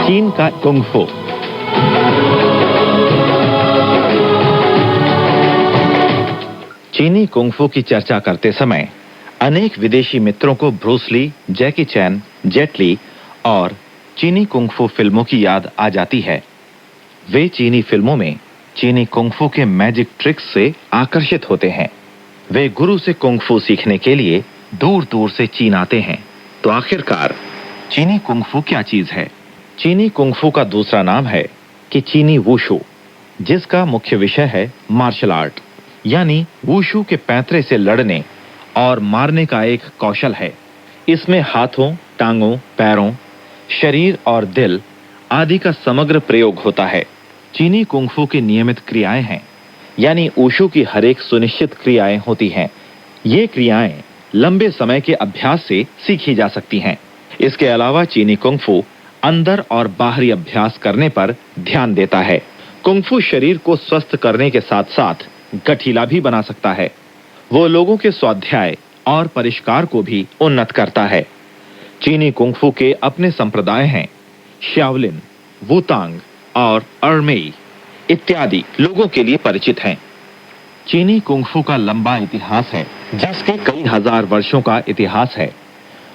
चीन का कुंग-फू। चीनी कुंग-फू की चर्चा करते समय अनेक विदेशी मित्रों को ब्रूस ली, जैकी चैन, जेट ली और चीनी कुंग-फू फिल्मों की याद आ जाती है। वे चीनी फिल्मों में चीनी कुंग-फू के मैजिक ट्रिक्स से आकर्षित होते हैं। वे गुरु से कुंग-फू सीखने के लिए दूर-दूर से चीन आते हैं। तो आखिरकार चीनी कुंग-फू क्या चीज है? चीनी कुंग-फू का दूसरा नाम है कि चीनी वुशु, जिसका मुख्य विषय है मार्शल आर्ट, यानी वुशु के पैंतरे से लड़ने और मारने का एक कौशल है। इसमें हाथों, टांगों, पैरों, शरीर और दिल आदि का समग्र प्रयोग होता है। चीनी कुंग-फू की नियमित क्रियाएं हैं, यानी ऊशु की हर एक सुनिश्चित क्रियाएं होती हैं। ये क्रियाएं लंबे समय के अभ्यास से सीखी जा सकती हैं। इसके अलावा चीनी कुंग-फू अंदर और बाहरी अभ्यास करने पर ध्यान देता है। कुंग-फू शरीर को स्वस्थ करने के साथ साथ गठीला भी बना सकता है। वो लोगों के स्वाध्याय और परिष्कार को भी उन्नत करता है। चीनी कुंग-फू के अपने संप्रदाय हैं। शाओलिन, वुतांग और अर्मेई इत्यादि लोगों के लिए परिचित हैं। चीनी कुंग-फू का लंबा इतिहास है, जिसके कई हजार वर्षों का इतिहास है।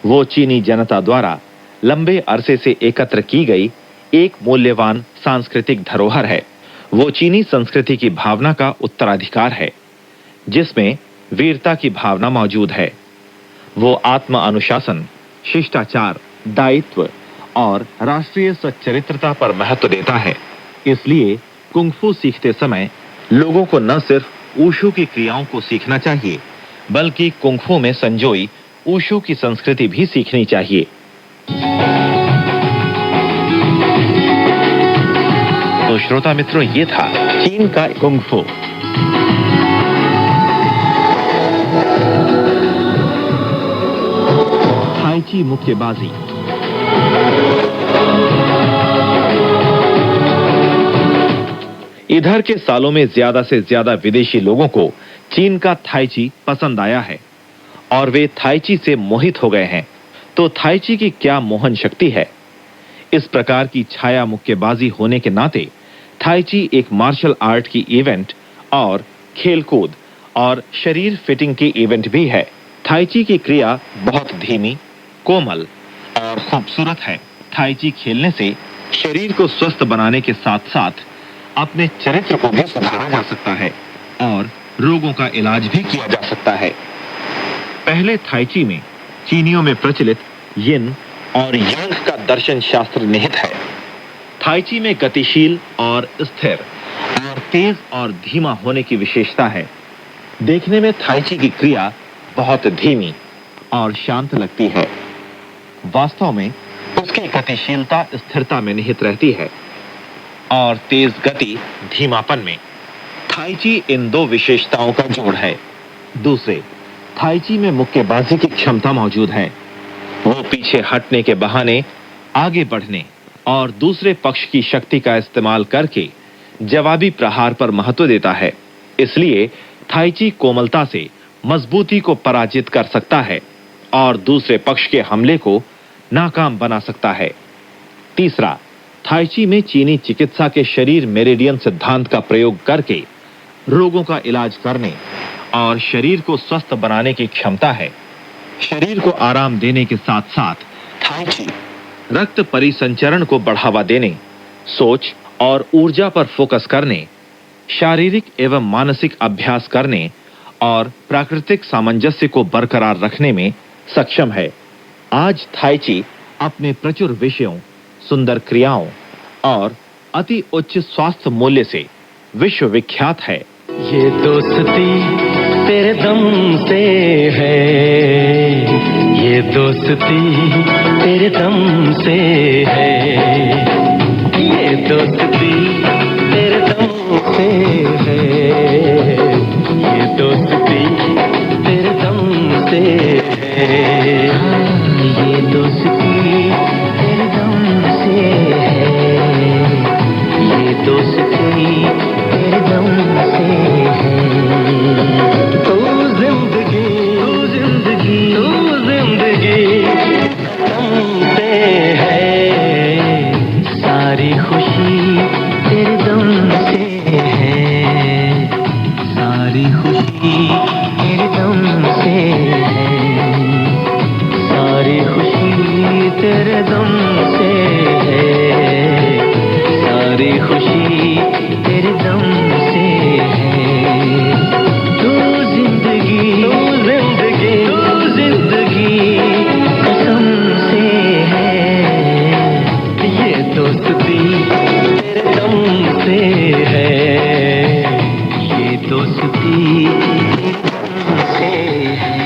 वो चीनी जनता द्वारा लंबे अरसे से एकत्र की गई एक मूल्यवान सांस्कृतिक धरोहर है। वो चीनी संस्कृति की भावना का उत्तराधिकार है, जिसमें वीरता की भावना मौजूद है। वो आत्म अनुशासन, शिष्टाचार, दायित्व और राष्ट्रीय सच्चरित्रता पर महत्व देता है। इसलिए कुंग-फू सीखते समय लोगों को न सिर्फ ऊशु की क्रियाओं को सीखना चाहिए, बल्कि कुंग-फू में संजोई ऊशु की संस्कृति भी सीखनी चाहिए। तो श्रोता मित्रों, ये था चीन का कुंग-फू। थाईची मुक्केबाजी। इधर के सालों में ज्यादा से ज्यादा विदेशी लोगों को चीन का थाईची पसंद आया है और वे थाईची से मोहित हो गए हैं। तो थाईची की क्या मोहन शक्ति है? इस प्रकार की छाया मुक्केबाजी होने के नाते थाईची एक मार्शल आर्ट की इवेंट और खेलकूद और शरीर फिटिंग की इवेंट भी है। थाईची की क्रिया बहुत धीमी, कोमल और खूबसूरत है। थाईची खेलने से शरीर को स्वस्थ बनाने के साथ साथ अपने चरित्र को भी सुधारा जा सकता है और रोगों का इलाज भी किया जा सकता है। पहले थाईची में चीनियों में प्रचलित यिन और यांग का दर्शन शास्त्र निहित है। थाईची में गतिशील और स्थिर और तेज और धीमा होने की विशेषता है। देखने में थाईची की क्रिया बहुत धीमी और शांत लगती है। वास्तव में उसकी गतिशीलता स्थिरता में निहित रहती है और तेज गति धीमापन में। थाईची इन दो विशेषताओं का जोड़ है। दूसरे, थाईची में मुक्केबाजी की क्षमता मौजूद है। वो पीछे हटने के बहाने आगे बढ़ने और दूसरे पक्ष की शक्ति का इस्तेमाल करके जवाबी प्रहार पर महत्व देता है। इसलिए थाईची कोमलता से मजबूती को पराजित कर सकता है और दूसरे पक्ष के हमले को नाकाम बना सकता है। तीसरा, थाईची में चीनी चिकित्सा के शरीर मेरिडियन सिद्धांत का प्रयोग करके रोगों का इलाज करने और शरीर को स्वस्थ बनाने की क्षमता है। शरीर को आराम देने के साथ साथ थाईची रक्त परिसंचरण को बढ़ावा देने, सोच और ऊर्जा पर फोकस करने, शारीरिक एवं मानसिक अभ्यास करने और प्राकृतिक सामंजस्य को बरकरार रखने में सक्षम है। आज थाईची अपने प्रचुर विषयों, सुंदर क्रियाओं और अति उच्च स्वास्थ्य मूल्य से विश्वविख्यात है। ये दोस्ती तेरे दम से है, ये दोस्ती तेरे दम से है, ये दोस्ती तेरे दम से है, ये दोस्ती तेरे दम से है, ये दोस्ती तेरे दम से है, ये दोस्ती तेरे दम से है। तू जिंदगी तू जिंदगी तू जिंदगी दम से है, सारी खुशी तेरे दम से है, सारी खुशी तेरे दम से है, सारी खुशी तेरे दम से है, सारी खुशी तेरे दम से है। तू जिंदगी तू जिंदगी कसम से है, ये दोस्ती तेरे दम से है, ये दोस्ती तेरे दम से है।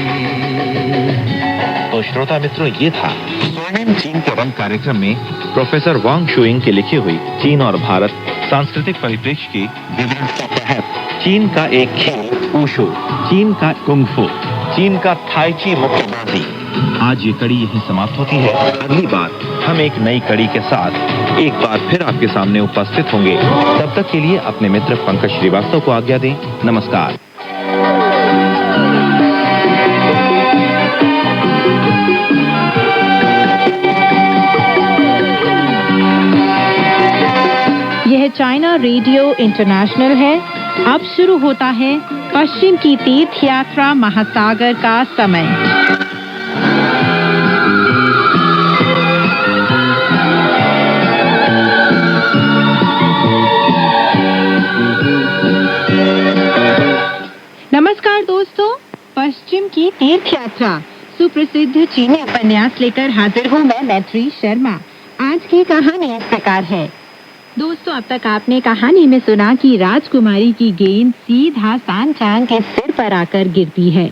तो श्रोता मित्रों, ये था स्वर्णिम चीन के रंग कार्यक्रम में प्रोफेसर वांग शुइंग की लिखी हुई चीन और भारत सांस्कृतिक परिप्रेक्ष्य की विवरण के तहत चीन का एक खेल वुशु, चीन का कुंग-फू, चीन का थाई ची मुक्केबाजी। आज ये कड़ी यहीं समाप्त होती है। अगली बार हम एक नई कड़ी के साथ एक बार फिर आपके सामने उपस्थित होंगे। तब तक के लिए अपने मित्र पंकज श्रीवास्तव को आज्ञा दें। नमस्कार। यह चाइना रेडियो इंटरनेशनल है। अब शुरू होता है पश्चिम की तीर्थ यात्रा महासागर का समय। नमस्कार दोस्तों, पश्चिम की तीर्थ यात्रा सुप्रसिद्ध चीनी उपन्यास लेकर हाजिर हूँ मैं मैत्री शर्मा। आज की कहानी इस प्रकार है। दोस्तों, अब तक आपने कहानी में सुना कि राजकुमारी की गेंद सीधा सांचांग के सिर पर आकर गिरती है।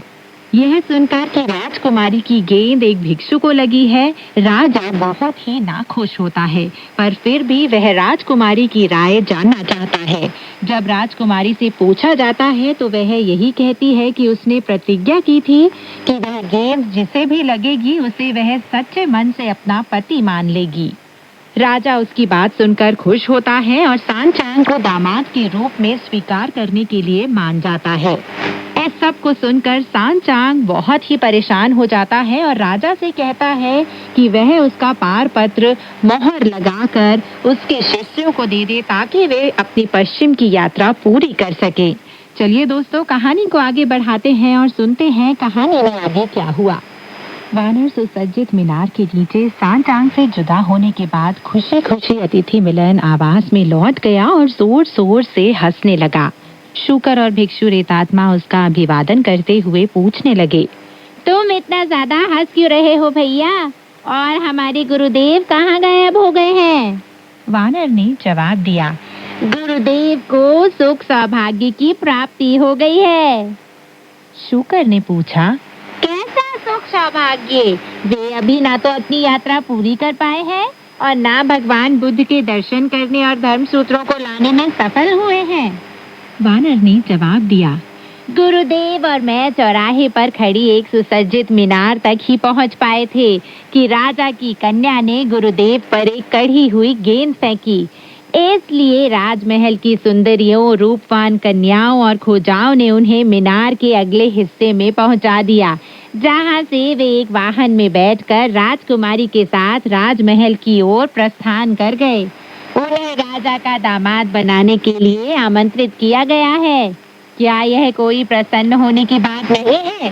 यह सुनकर कि राजकुमारी की गेंद एक भिक्षु को लगी है, राजा बहुत ही नाखुश होता है, पर फिर भी वह राजकुमारी की राय जानना चाहता है। जब राजकुमारी से पूछा जाता है तो वह यही कहती है कि उसने प्रतिज्ञा की थी कि वह गेंद जिसे भी लगेगी उसे वह सच्चे मन से अपना पति मान लेगी। राजा उसकी बात सुनकर खुश होता है और सांचांग को दामाद के रूप में स्वीकार करने के लिए मान जाता है। इस सब को सुनकर सांचांग बहुत ही परेशान हो जाता है और राजा से कहता है कि वह उसका पारपत्र मोहर लगाकर उसके शिष्यों को दे दे ताकि वे अपनी पश्चिम की यात्रा पूरी कर सके। चलिए दोस्तों, कहानी को आगे बढ़ाते हैं और सुनते हैं कहानी में आगे क्या हुआ। वानर सुसज्जित मीनार के नीचे सांचांग से जुदा होने के बाद खुशी खुशी अतिथि मिलन आवास में लौट गया और जोर शोर से हंसने लगा। शूकर और भिक्षु रेतात्मा उसका अभिवादन करते हुए पूछने लगे, तुम इतना ज्यादा हंस क्यों रहे हो भैया, और हमारे गुरुदेव कहाँ गायब हो गए हैं? वानर ने जवाब दिया, गुरुदेव को सुख सौभाग्य की प्राप्ति हो गई है। शूकर ने पूछा, कैसा सुख सौभाग्य? वे अभी ना तो अपनी यात्रा पूरी कर पाए हैं और ना भगवान बुद्ध के दर्शन करने और धर्म सूत्रों को लाने में सफल हुए हैं। वानर ने जवाब दिया, गुरुदेव और मैं चौराहे पर खड़ी एक सुसज्जित मीनार तक ही पहुंच पाए थे कि राजा की कन्या ने गुरुदेव पर एक कढ़ी हुई गेंद फेंकी। इसलिए राजमहल की सुंदरियों, रूपवान कन्याओं और खोजाओं ने उन्हें मीनार के अगले हिस्से में पहुंचा दिया, जहां से वे एक वाहन में बैठकर राजकुमारी के साथ राजमहल की ओर प्रस्थान कर गए। उन्हें राजा का दामाद बनाने के लिए आमंत्रित किया गया है। क्या यह कोई प्रसन्न होने की बात नहीं है?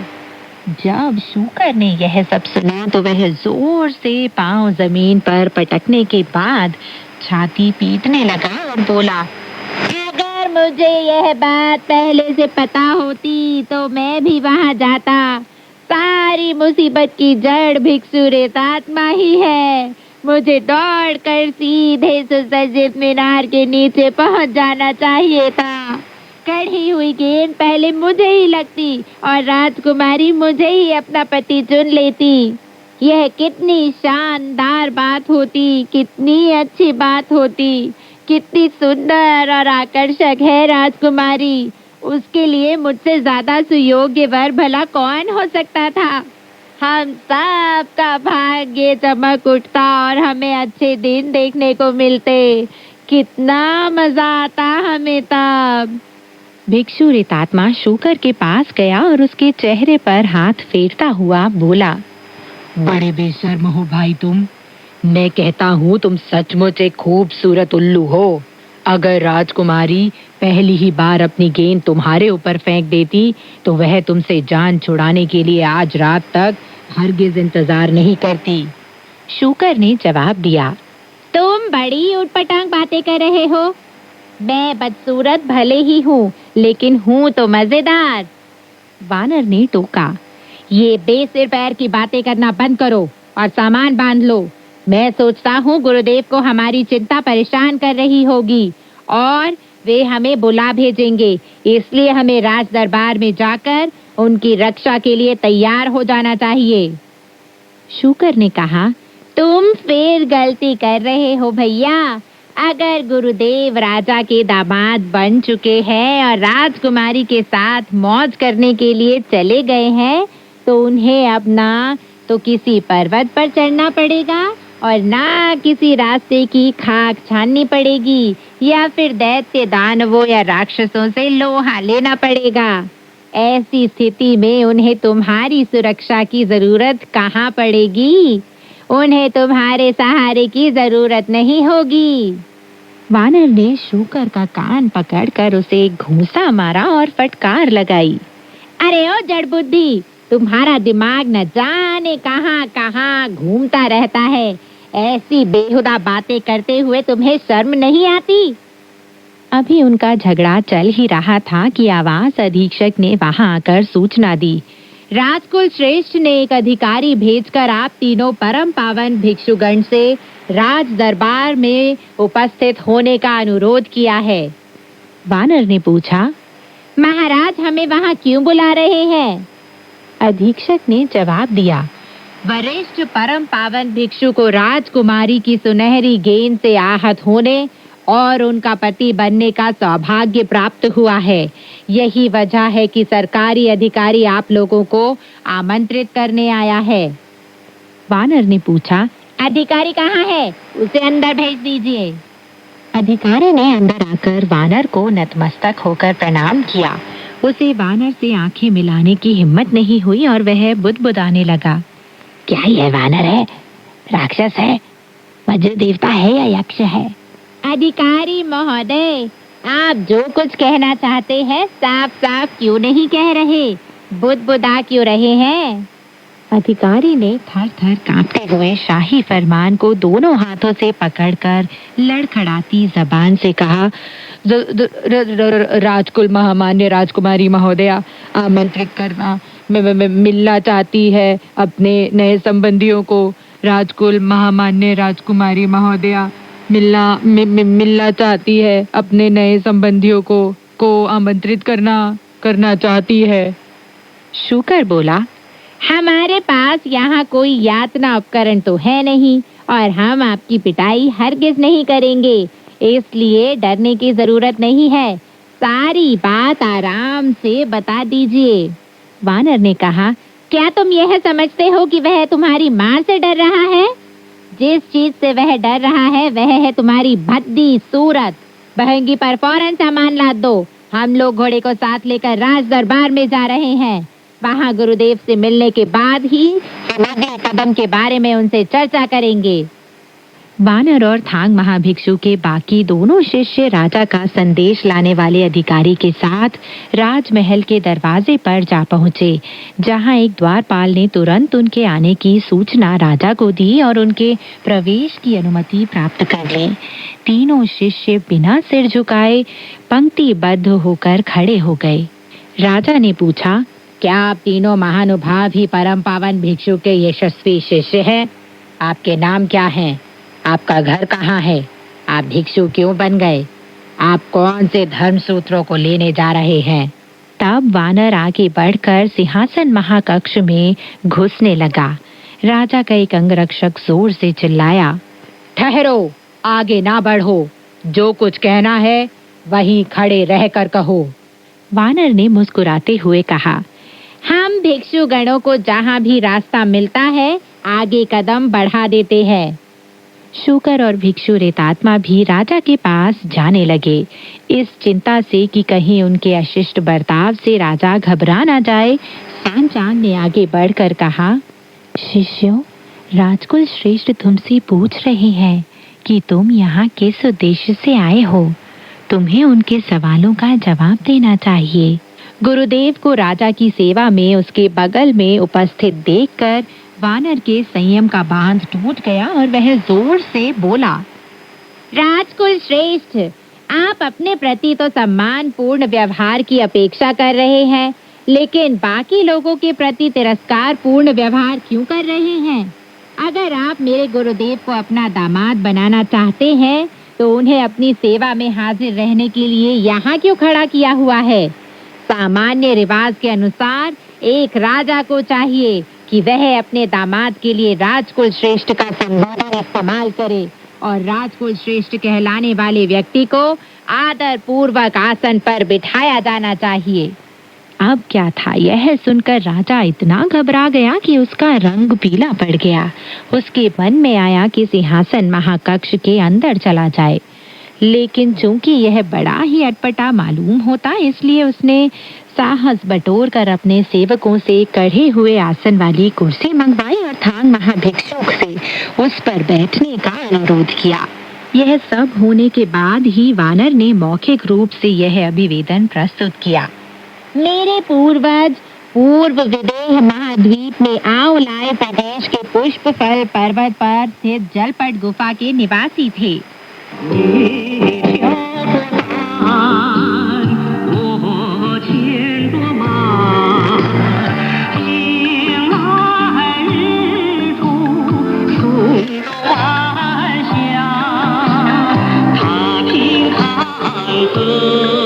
जब शूकर ने यह सब सुना तो वह जोर से पांव जमीन पर पटकने के बाद छाती पीटने लगा और बोला, अगर मुझे यह बात पहले से पता होती तो मैं भी वहां जाता। सारी मुसीबत की जड़ भिक्षु रेतात्मा ही है। मुझे दौड़कर सीधे सुसज्जित मीनार के नीचे पहुंच जाना चाहिए था। कढ़ी हुई गेंद पहले मुझे ही लगती और राजकुमारी मुझे ही अपना पति चुन लेती। यह कितनी शानदार बात होती, कितनी अच्छी बात होती, कितनी सुंदर और आकर्षक है राजकुमारी। उसके लिए मुझसे ज्यादा सुयोग्य वर भला कौन हो सकता था। हम सब का भाग्य चमक उठता और हमें अच्छे दिन देखने को मिलते। कितना मजा आता हमें तब। भिक्षु रेतात्मा शूकर के पास गया और उसके चेहरे पर हाथ फेरता हुआ बोला, बड़े बेशर्म हो भाई तुम। मैं कहता हूँ तुम सचमुच एक खूबसूरत उल्लू हो। अगर राजकुमारी पहली ही बार अपनी गेंद तुम्हारे ऊपर फेंक देती तो वह तुमसे जान छुड़ाने के लिए आज रात तक हरगिज इंतजार नहीं करती। शूकर ने जवाब दिया, तुम बड़ी उटपटांग बातें कर रहे हो। मैं बदसूरत भले ही हूँ, लेकिन हूँ तो मजेदार। वानर ने टोका, ये बेसिर पैर की बातें करना बंद करो और सामान बांध लो। मैं सोचता हूँ गुरुदेव को हमारी चिंता परेशान कर रही होगी और वे हमें बुला भेजेंगे, इसलिए हमें राज दरबार में जाकर उनकी रक्षा के लिए तैयार हो जाना चाहिए। शूकर ने कहा, तुम फिर गलती कर रहे हो भैया। अगर गुरुदेव राजा के दामाद बन चुके हैं और राजकुमारी के साथ मौज करने के लिए चले गए हैं, तो उन्हें अब ना तो किसी पर्वत पर चढ़ना पड़ेगा और ना किसी रास्ते की खाक छाननी पड़ेगी या फिर दैत्य दानवों या राक्षसों से लोहा लेना पड़ेगा। ऐसी स्थिति में उन्हें तुम्हारी सुरक्षा की जरूरत कहाँ पड़ेगी? उन्हें तुम्हारे सहारे की जरूरत नहीं होगी। वानर ने शूकर का कान पकड़कर उसे घूंसा मारा और फटकार लगाई। अरे ओ जड़ बुद्धि, तुम्हारा दिमाग न जाने कहाँ कहाँ घूमता रहता है। ऐसी बेहुदा बातें करते हुए तुम्हें शर्म नहीं आती? अभी उनका झगड़ा चल ही रहा था कि आवास अधीक्षक ने वहां आकर सूचना दी। राजकुल श्रेष्ठ ने एक अधिकारी भेजकर आप तीनों परम पावन भिक्षुगण से राज दरबार में उपस्थित होने का अनुरोध किया है। वानर ने पूछा, महाराज हमें वहां क्यों बुला रहे हैं? अधीक्षक ने जवाब दिया, वरिष्ठ परम पावन भिक्षु को राजकुमारी की सुनहरी गेंद से आहत होने और उनका पति बनने का सौभाग्य प्राप्त हुआ है। यही वजह है कि सरकारी अधिकारी आप लोगों को आमंत्रित करने आया है। वानर ने पूछा, अधिकारी कहाँ है? उसे अंदर भेज दीजिए। अधिकारी ने अंदर आकर वानर को नतमस्तक होकर प्रणाम किया। उसे वानर से आंखें मिलाने की हिम्मत नहीं हुई और वह बुदबुदाने लगा। क्या यह वानर है? राक्षस है? वज्र देवता है या यक्ष है? अधिकारी महोदय, आप जो कुछ कहना चाहते हैं साफ साफ क्यों नहीं कह रहे? बुदबुदा क्यों रहे हैं? अधिकारी ने थर थर कांपते हुए शाही फरमान को दोनों हाथों से पकड़कर लड़खड़ाती जबान से कहा, राजकुल महामान्य राजकुमारी महोदया आमंत्रित करना मिलना चाहती है अपने नए संबंधियों को। राजकुल महामान्य राजकुमारी महोदया मिलना चाहती है अपने नए संबंधियों को आमंत्रित करना चाहती है। शूकर बोला, हमारे पास यहाँ कोई यातना उपकरण तो है नहीं और हम आपकी पिटाई हरगिज नहीं करेंगे, इसलिए डरने की जरूरत नहीं है। सारी बात आराम से बता दीजिए। वानर ने कहा, क्या तुम यह समझते हो कि वह तुम्हारी मार से डर रहा है? जिस चीज से वह डर रहा है वह है तुम्हारी भद्दी सूरत। बहंगी पर फौरन सामान लाद दो। हम लोग घोड़े को साथ लेकर राज दरबार में जा रहे हैं। वहाँ गुरुदेव से मिलने के बाद ही अगले कदम के बारे में उनसे चर्चा करेंगे। वानर और थांग महाभिक्षु के बाकी दोनों शिष्य राजा का संदेश लाने वाले अधिकारी के साथ राजमहल के दरवाजे पर जा पहुंचे, जहां एक द्वारपाल ने तुरंत उनके आने की सूचना राजा को दी और उनके प्रवेश की अनुमति प्राप्त कर ली। तीनों शिष्य बिना सिर झुकाए पंक्तिबद्ध होकर खड़े हो गए। राजा ने पूछा, क्या आप तीनों महानुभाव ही परम पावन भिक्षु के यशस्वी शिष्य हैं? आपके नाम क्या हैं? आपका घर कहाँ है? आप भिक्षु क्यों बन गए? आप कौन से धर्म सूत्रों को लेने जा रहे हैं? तब वानर आगे बढ़कर सिंहासन महाकक्ष में घुसने लगा। राजा का एक अंगरक्षक जोर से चिल्लाया, ठहरो, आगे ना बढ़ो। जो कुछ कहना है वहीं खड़े रहकर कहो। वानर ने मुस्कुराते हुए कहा, हम भिक्षु गणों को जहाँ भी रास्ता मिलता है आगे कदम बढ़ा देते हैं। शूकर और भिक्षु रेतात्मा भी राजा के पास जाने लगे, इस चिंता से कि कहीं उनके अशिष्ट बर्ताव से राजा घबरा ना जाए। सांचांग ने आगे बढ़कर कहा, शिष्यों, राजकुल श्रेष्ठ तुमसे पूछ रहे हैं कि तुम यहाँ किस उद्देश्य से आए हो। तुम्हें उनके सवालों का जवाब देना चाहिए। गुरुदेव को राजा की सेवा में उसके बगल में उपस्थित देखकर वानर के संयम का बांध टूट गया और वह जोर से बोला, राजकुल श्रेष्ठ, आप अपने प्रति तो सम्मानपूर्ण व्यवहार की अपेक्षा कर रहे हैं, लेकिन बाकी लोगों के प्रति तिरस्कार पूर्ण व्यवहार क्यों कर रहे हैं? अगर आप मेरे गुरुदेव को अपना दामाद बनाना चाहते हैं तो उन्हें अपनी सेवा में हाजिर रहने के लिए यहाँ क्यों खड़ा किया हुआ है? सामान्य रिवाज के अनुसार एक राजा को चाहिए कि वह अपने दामाद के लिए राजकुल श्रेष्ठ का संबोधन इस्तेमाल करे और राजकुल श्रेष्ठ कहलाने वाले व्यक्ति को आदर पूर्वक आसन पर बिठाया जाना चाहिए। अब क्या था, यह सुनकर राजा इतना घबरा गया कि उसका रंग पीला पड़ गया। उसके मन में आया कि सिंहासन महाकक्ष के अंदर चला जाए, लेकिन चूंकि यह बड़ा ही अटपटा मालूम होता, इसलिए उसने साहस बटोर कर अपने सेवकों से कढ़े हुए आसन वाली कुर्सी मंगवाई और थांग महाभिक्षुक से उस पर बैठने का अनुरोध किया। यह सब होने के बाद ही वानर ने मौखिक रूप से यह अभिवेदन प्रस्तुत किया। मेरे पूर्वज पूर्व विदेह महाद्वीप में आओलाय प्रदेश के पुष्प फल पर्वत पर स्थित जलपट गुफा के निवासी थे।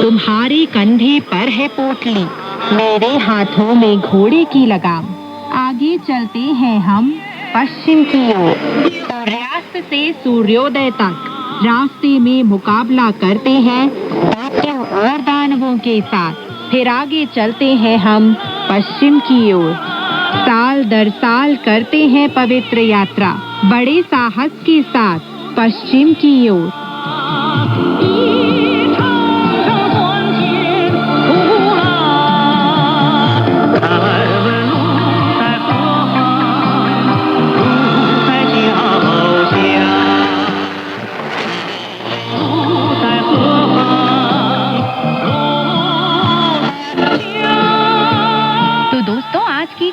तुम्हारे कंधे पर है पोटली, मेरे हाथों में घोड़े की लगाम। आगे चलते हैं हम पश्चिम की ओर, सूर्यास्त से सूर्योदय तक रास्ते में मुकाबला करते हैं दैत्यों और दानवों के साथ। फिर आगे चलते हैं हम पश्चिम की ओर, साल दर साल करते हैं पवित्र यात्रा बड़े साहस के साथ पश्चिम की ओर।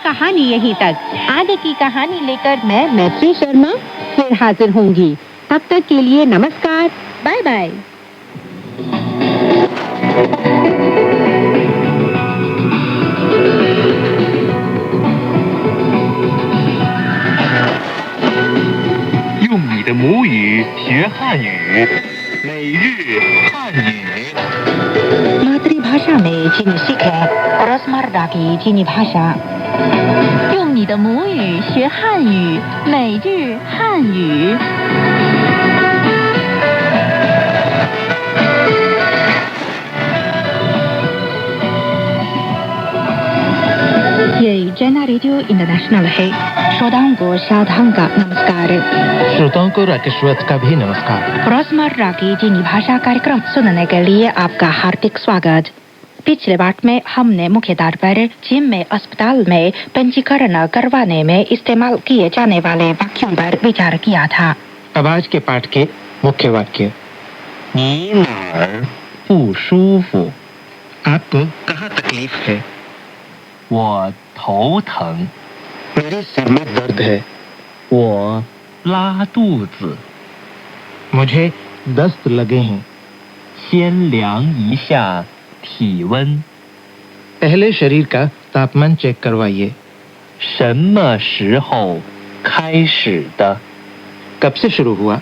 कहानी यहीं तक। आगे की कहानी लेकर मैं मैत्री शर्मा फिर हाजिर होंगी। तब तक के लिए नमस्कार, बाय बाय।用你的母语学汉语，每日汉语。 मातृभाषा में चीनी सीखें रोजमर्रा की चीनी भाषा। 用你的母语学汉语，每日汉语。ये जना रेडियो इंटरनेशनल है। श्रोताओं को साधारण का नमस्कार। श्रोताओं को राकेशवत का भी नमस्कार। रोजमर्रा की चीनी भाषा कार्यक्रम सुनने के लिए आपका हार्दिक स्वागत। पिछले पाठ में हमने मुख्य तौर पर चीन में अस्पताल में पंजीकरण करवाने में इस्तेमाल किए जाने वाले वाक्यों पर विचार किया था। अब आज के पाठ के मुख्य वाक्य। 你哪儿不舒服？ आपको कहाँ तकलीफ है? 我头疼。 मेरे सिर में दर्द है। 我拉肚子。 मुझे दस्त लगे हैं। 先量一下体温。 पहले शरीर का तापमान चेक करवाइए। 什么时候开始的？ कब से शुरू हुआ?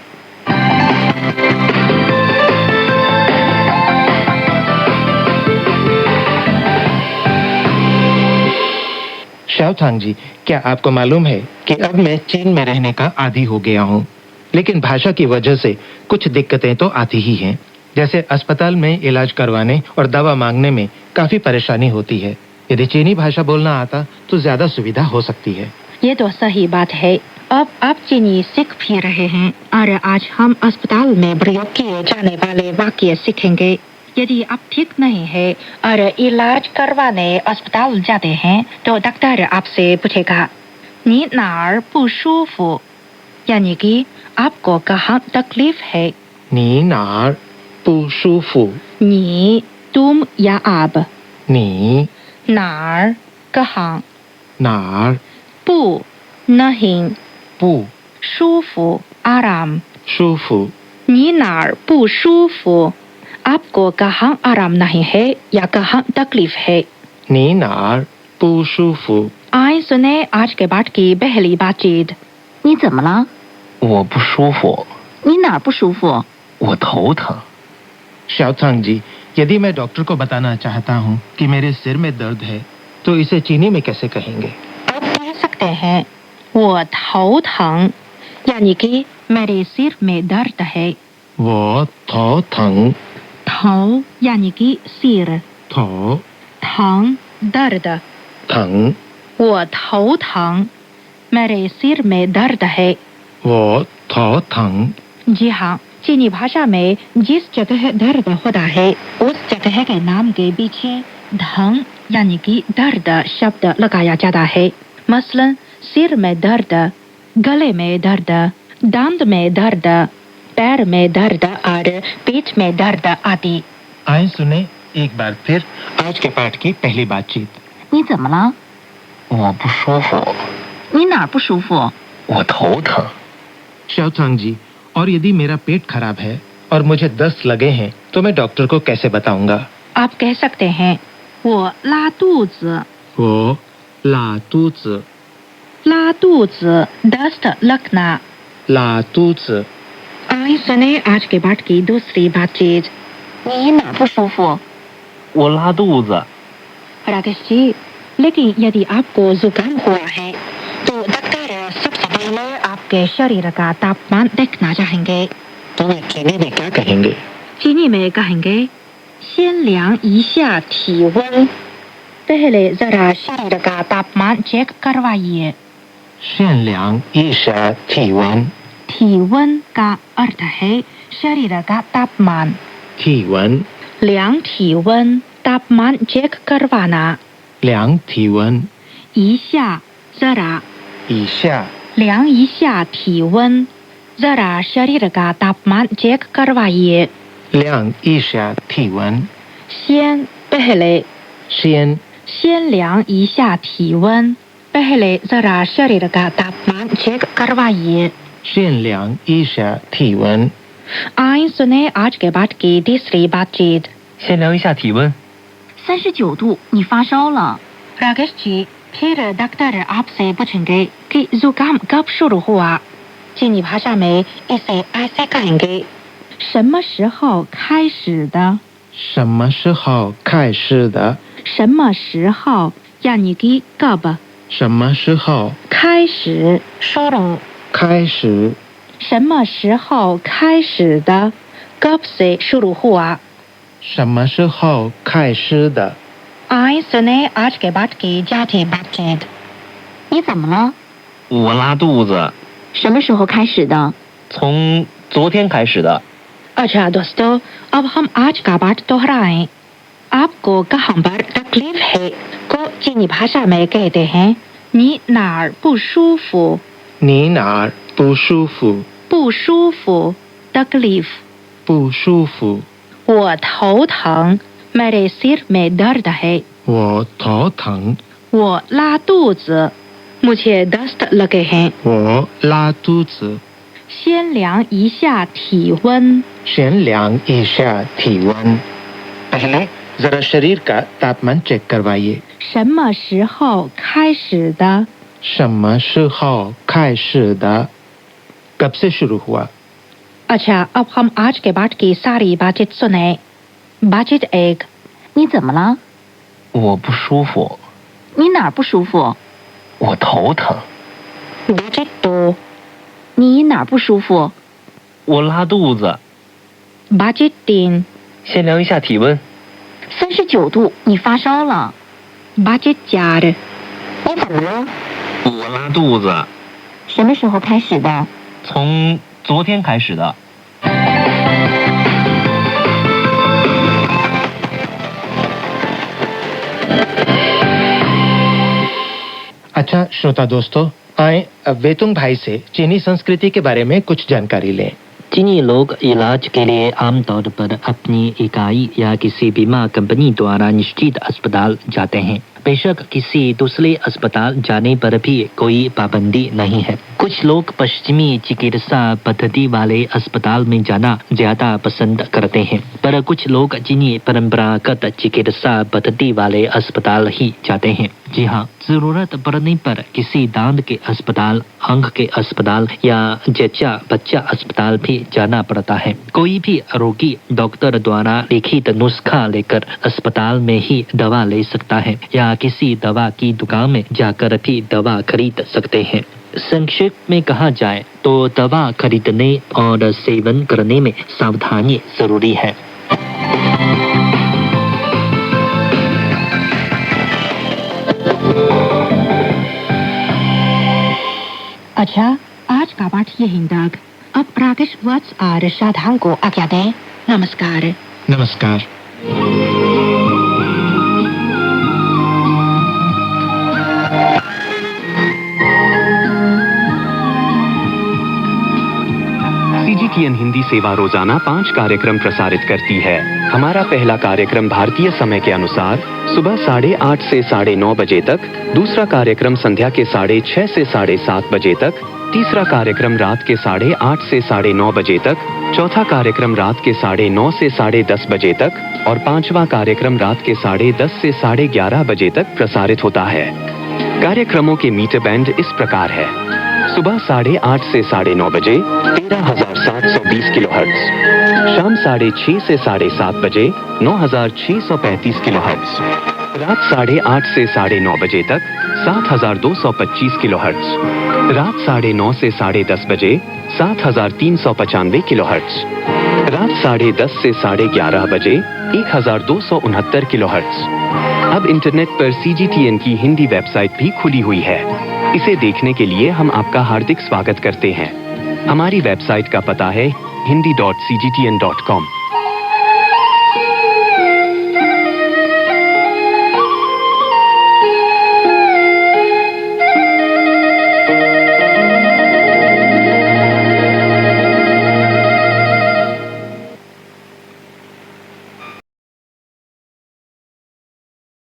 शाओथांग जी, क्या आपको मालूम है कि अब मैं चीन में रहने का आदी हो गया हूँ, लेकिन भाषा की वजह से कुछ दिक्कतें तो आती ही हैं। जैसे अस्पताल में इलाज करवाने और दवा मांगने में काफी परेशानी होती है। यदि चीनी भाषा बोलना आता तो ज्यादा सुविधा हो सकती है। ये तो सही बात है। अब आप चीनी सीख भी रहे हैं और आज हम अस्पताल में प्रयोग किए जाने वाले वाक्य सीखेंगे। यदि आप ठीक नहीं है और इलाज करवाने अस्पताल जाते हैं तो डॉक्टर आपसे पूछेगा 你哪儿不舒服? यानी कि आपको कहाँ तकलीफ है। 你哪儿不舒服? 你 तुम या आप, 你 नार कहाँ, 哪儿 不 नहीं, 不 舒服 आराम। 舒服? 你哪儿不舒服? आपको कहाँ आराम नहीं है या कहाँ तकलीफ है। 你哪儿不舒服? आइए सुने आज के पाठ की पहली बातचीत। 你怎么了？ 我不舒服， 你哪儿不舒服？ 我头疼。 शाओथांग जी, यदि मैं डॉक्टर को बताना चाहता हूँ कि मेरे सिर में दर्द है, तो इसे चीनी में कैसे कहेंगे? आप कह सकते हैं। 我头疼 यानी कि मेरे सिर में दर्द है। 我头疼 头 यानी कि सिर, 头 疼 दर्द। 疼 我头疼 मेरे सिर में दर्द है। 我头疼 जी हाँ, चीनी भाषा में जिस जगह दर्द होता है उस जगह के नाम के पीछे धंग यानी कि दर्द शब्द लगाया जाता है। मसलन सिर में दर्द, गले में दर्द, दांत में दर्द, पैर में दर्द और पीठ में दर्द आदि। आए सुने एक बार फिर आज के पाठ की पहली बातचीत। 你怎么了？我不舒服，你哪儿不舒服？我头疼。 शाओथांग जी, और यदि मेरा पेट खराब है और मुझे दस्त लगे हैं तो मैं डॉक्टर को कैसे बताऊंगा? आप कह सकते हैं 我拉肚子， वो ला तूच 拉肚子 दस्त लगना। ला तूच आइए सुने आज के पाठ की दूसरी बातचीत। 你哪不舒服？ 我拉肚子， राकेश जी, लेकिन यदि आपको जुकाम हुआ है तो डॉक्टर सबसे पहले आपके शरीर का तापमान देखना चाहेंगे। तो वे चीनी में क्या कहेंगे? चीनी में कहेंगे 先量一下体温， पहले जरा शरीर का तापमान चेक करवाइए। 限量一下体温 体温का अर्थ है शरीर का तापमान। 体温 量体温 तापमान चेक करवाना। 量体温一下 जरा 以下量一下体温 जरा शरीर का तापमान चेक करवाइए। 量一下体温 先 पहले 先 先量一下体温 पहले जरा शरीर का तापमान चेक करवाइए। 限量一下体温 आइए सुने आज के पाठ की तीसरी बातचीत। 先量一下体温。 39度，你发烧了。राकेश जी, फिर डॉक्टर आपसे पूछेंगे कि जुकाम कब शुरू हुआ। चीनी भाषा में इसे ऐसे कहेंगे 什么时候开始的？什么时候开始的？什么时候 यानी कि कब। 什么时候开始 शुरू। 开始？什么时候开始的 कब से शुरू हुआ। 什么时候开始的？ आइए सुने आज के बाद की जाती बातचीत। 你怎么了？我拉肚子，什么时候开始的？从昨天开始的。 अच्छा दोस्तों, अब हम आज का पाठ दोहराएं। आपको कहाँ पर तकलीफ है को चीनी भाषा में कहते हैं 你哪儿不舒服？你哪儿不舒服？不舒服 तकलीफ। 不舒服？我头疼 मेरे सिर में दर्द है।我头疼。我拉肚子 मुझे दस्त लगे हैं। 我拉肚子。先量一下体温。先量一下体温。पहले जरा शरीर का तापमान चेक करवाइए। 什么时候开始的？什么时候开始的？कब से शुरू हुआ? अच्छा, अब हम आज के पाठ की सारी बातचीत सुने। बातचीत 1। 你怎么了？我不舒服，你哪儿不舒服？我头疼， बातचीत 2。你哪儿不舒服？我拉肚子。 बातचीत 3。先量一下体温。 39度，你发烧了。बातचीत 4。你怎么了？我拉肚子，什么时候开始的？从昨天开始的。 अच्छा श्रोता दोस्तों, आए अब वेतुंग भाई से चीनी संस्कृति के बारे में कुछ जानकारी लें। चीनी लोग इलाज के लिए आमतौर पर अपनी इकाई या किसी बीमा कंपनी द्वारा निश्चित अस्पताल जाते हैं। बेशक किसी दूसरे अस्पताल जाने पर भी कोई पाबंदी नहीं है। कुछ लोग पश्चिमी चिकित्सा पद्धति वाले अस्पताल में जाना ज्यादा पसंद करते हैं, पर कुछ लोग चीनी परंपरागत चिकित्सा पद्धति वाले अस्पताल ही जाते हैं। जी हाँ, जरूरत पड़ने पर किसी दांत के अस्पताल, आंख के अस्पताल या जच्चा बच्चा अस्पताल भी जाना पड़ता है। कोई भी रोगी डॉक्टर द्वारा लिखित नुस्खा लेकर अस्पताल में ही दवा ले सकता है या या किसी दवा की दुकान में जाकर भी दवा खरीद सकते हैं। संक्षेप में कहा जाए तो दवा खरीदने और सेवन करने में सावधानी जरूरी है। अच्छा, आज का पाठ यही तक। अब राकेश वत्स और शादांग को आज्ञा दें। नमस्कार। नमस्कार। CGTN हिंदी सेवा रोजाना 5 कार्यक्रम प्रसारित करती है। हमारा पहला कार्यक्रम भारतीय समय के अनुसार सुबह 8:30 से 9:30 बजे तक, दूसरा कार्यक्रम संध्या के 6:30 से 7:30 बजे तक, तीसरा कार्यक्रम रात के 8:30 से 9:30 बजे तक, चौथा कार्यक्रम रात के 9:30 से 10:30 बजे तक और पांचवा कार्यक्रम रात के 10:30 से 11:30 बजे तक प्रसारित होता है। कार्यक्रमों के मीटर बैंड इस प्रकार है: सुबह 8:30 से 9:30 बजे 13,720 किलोहर्ट्ज, शाम 6:30 से 7:30 बजे 9,635 किलोहर्ट्ज, रात 8:30 से 9:30 बजे तक 7,225 किलोहर्ट्ज, रात 9:30 से 10:30 बजे 7,395 किलोहर्ट्ज, रात 10:30 से 11:30 बजे 1,269 किलोहर्ट्ज। अब इंटरनेट पर CGTN की हिंदी वेबसाइट भी खुली हुई है। इसे देखने के लिए हम आपका हार्दिक स्वागत करते हैं। हमारी वेबसाइट का पता है hindi.cgtn.com।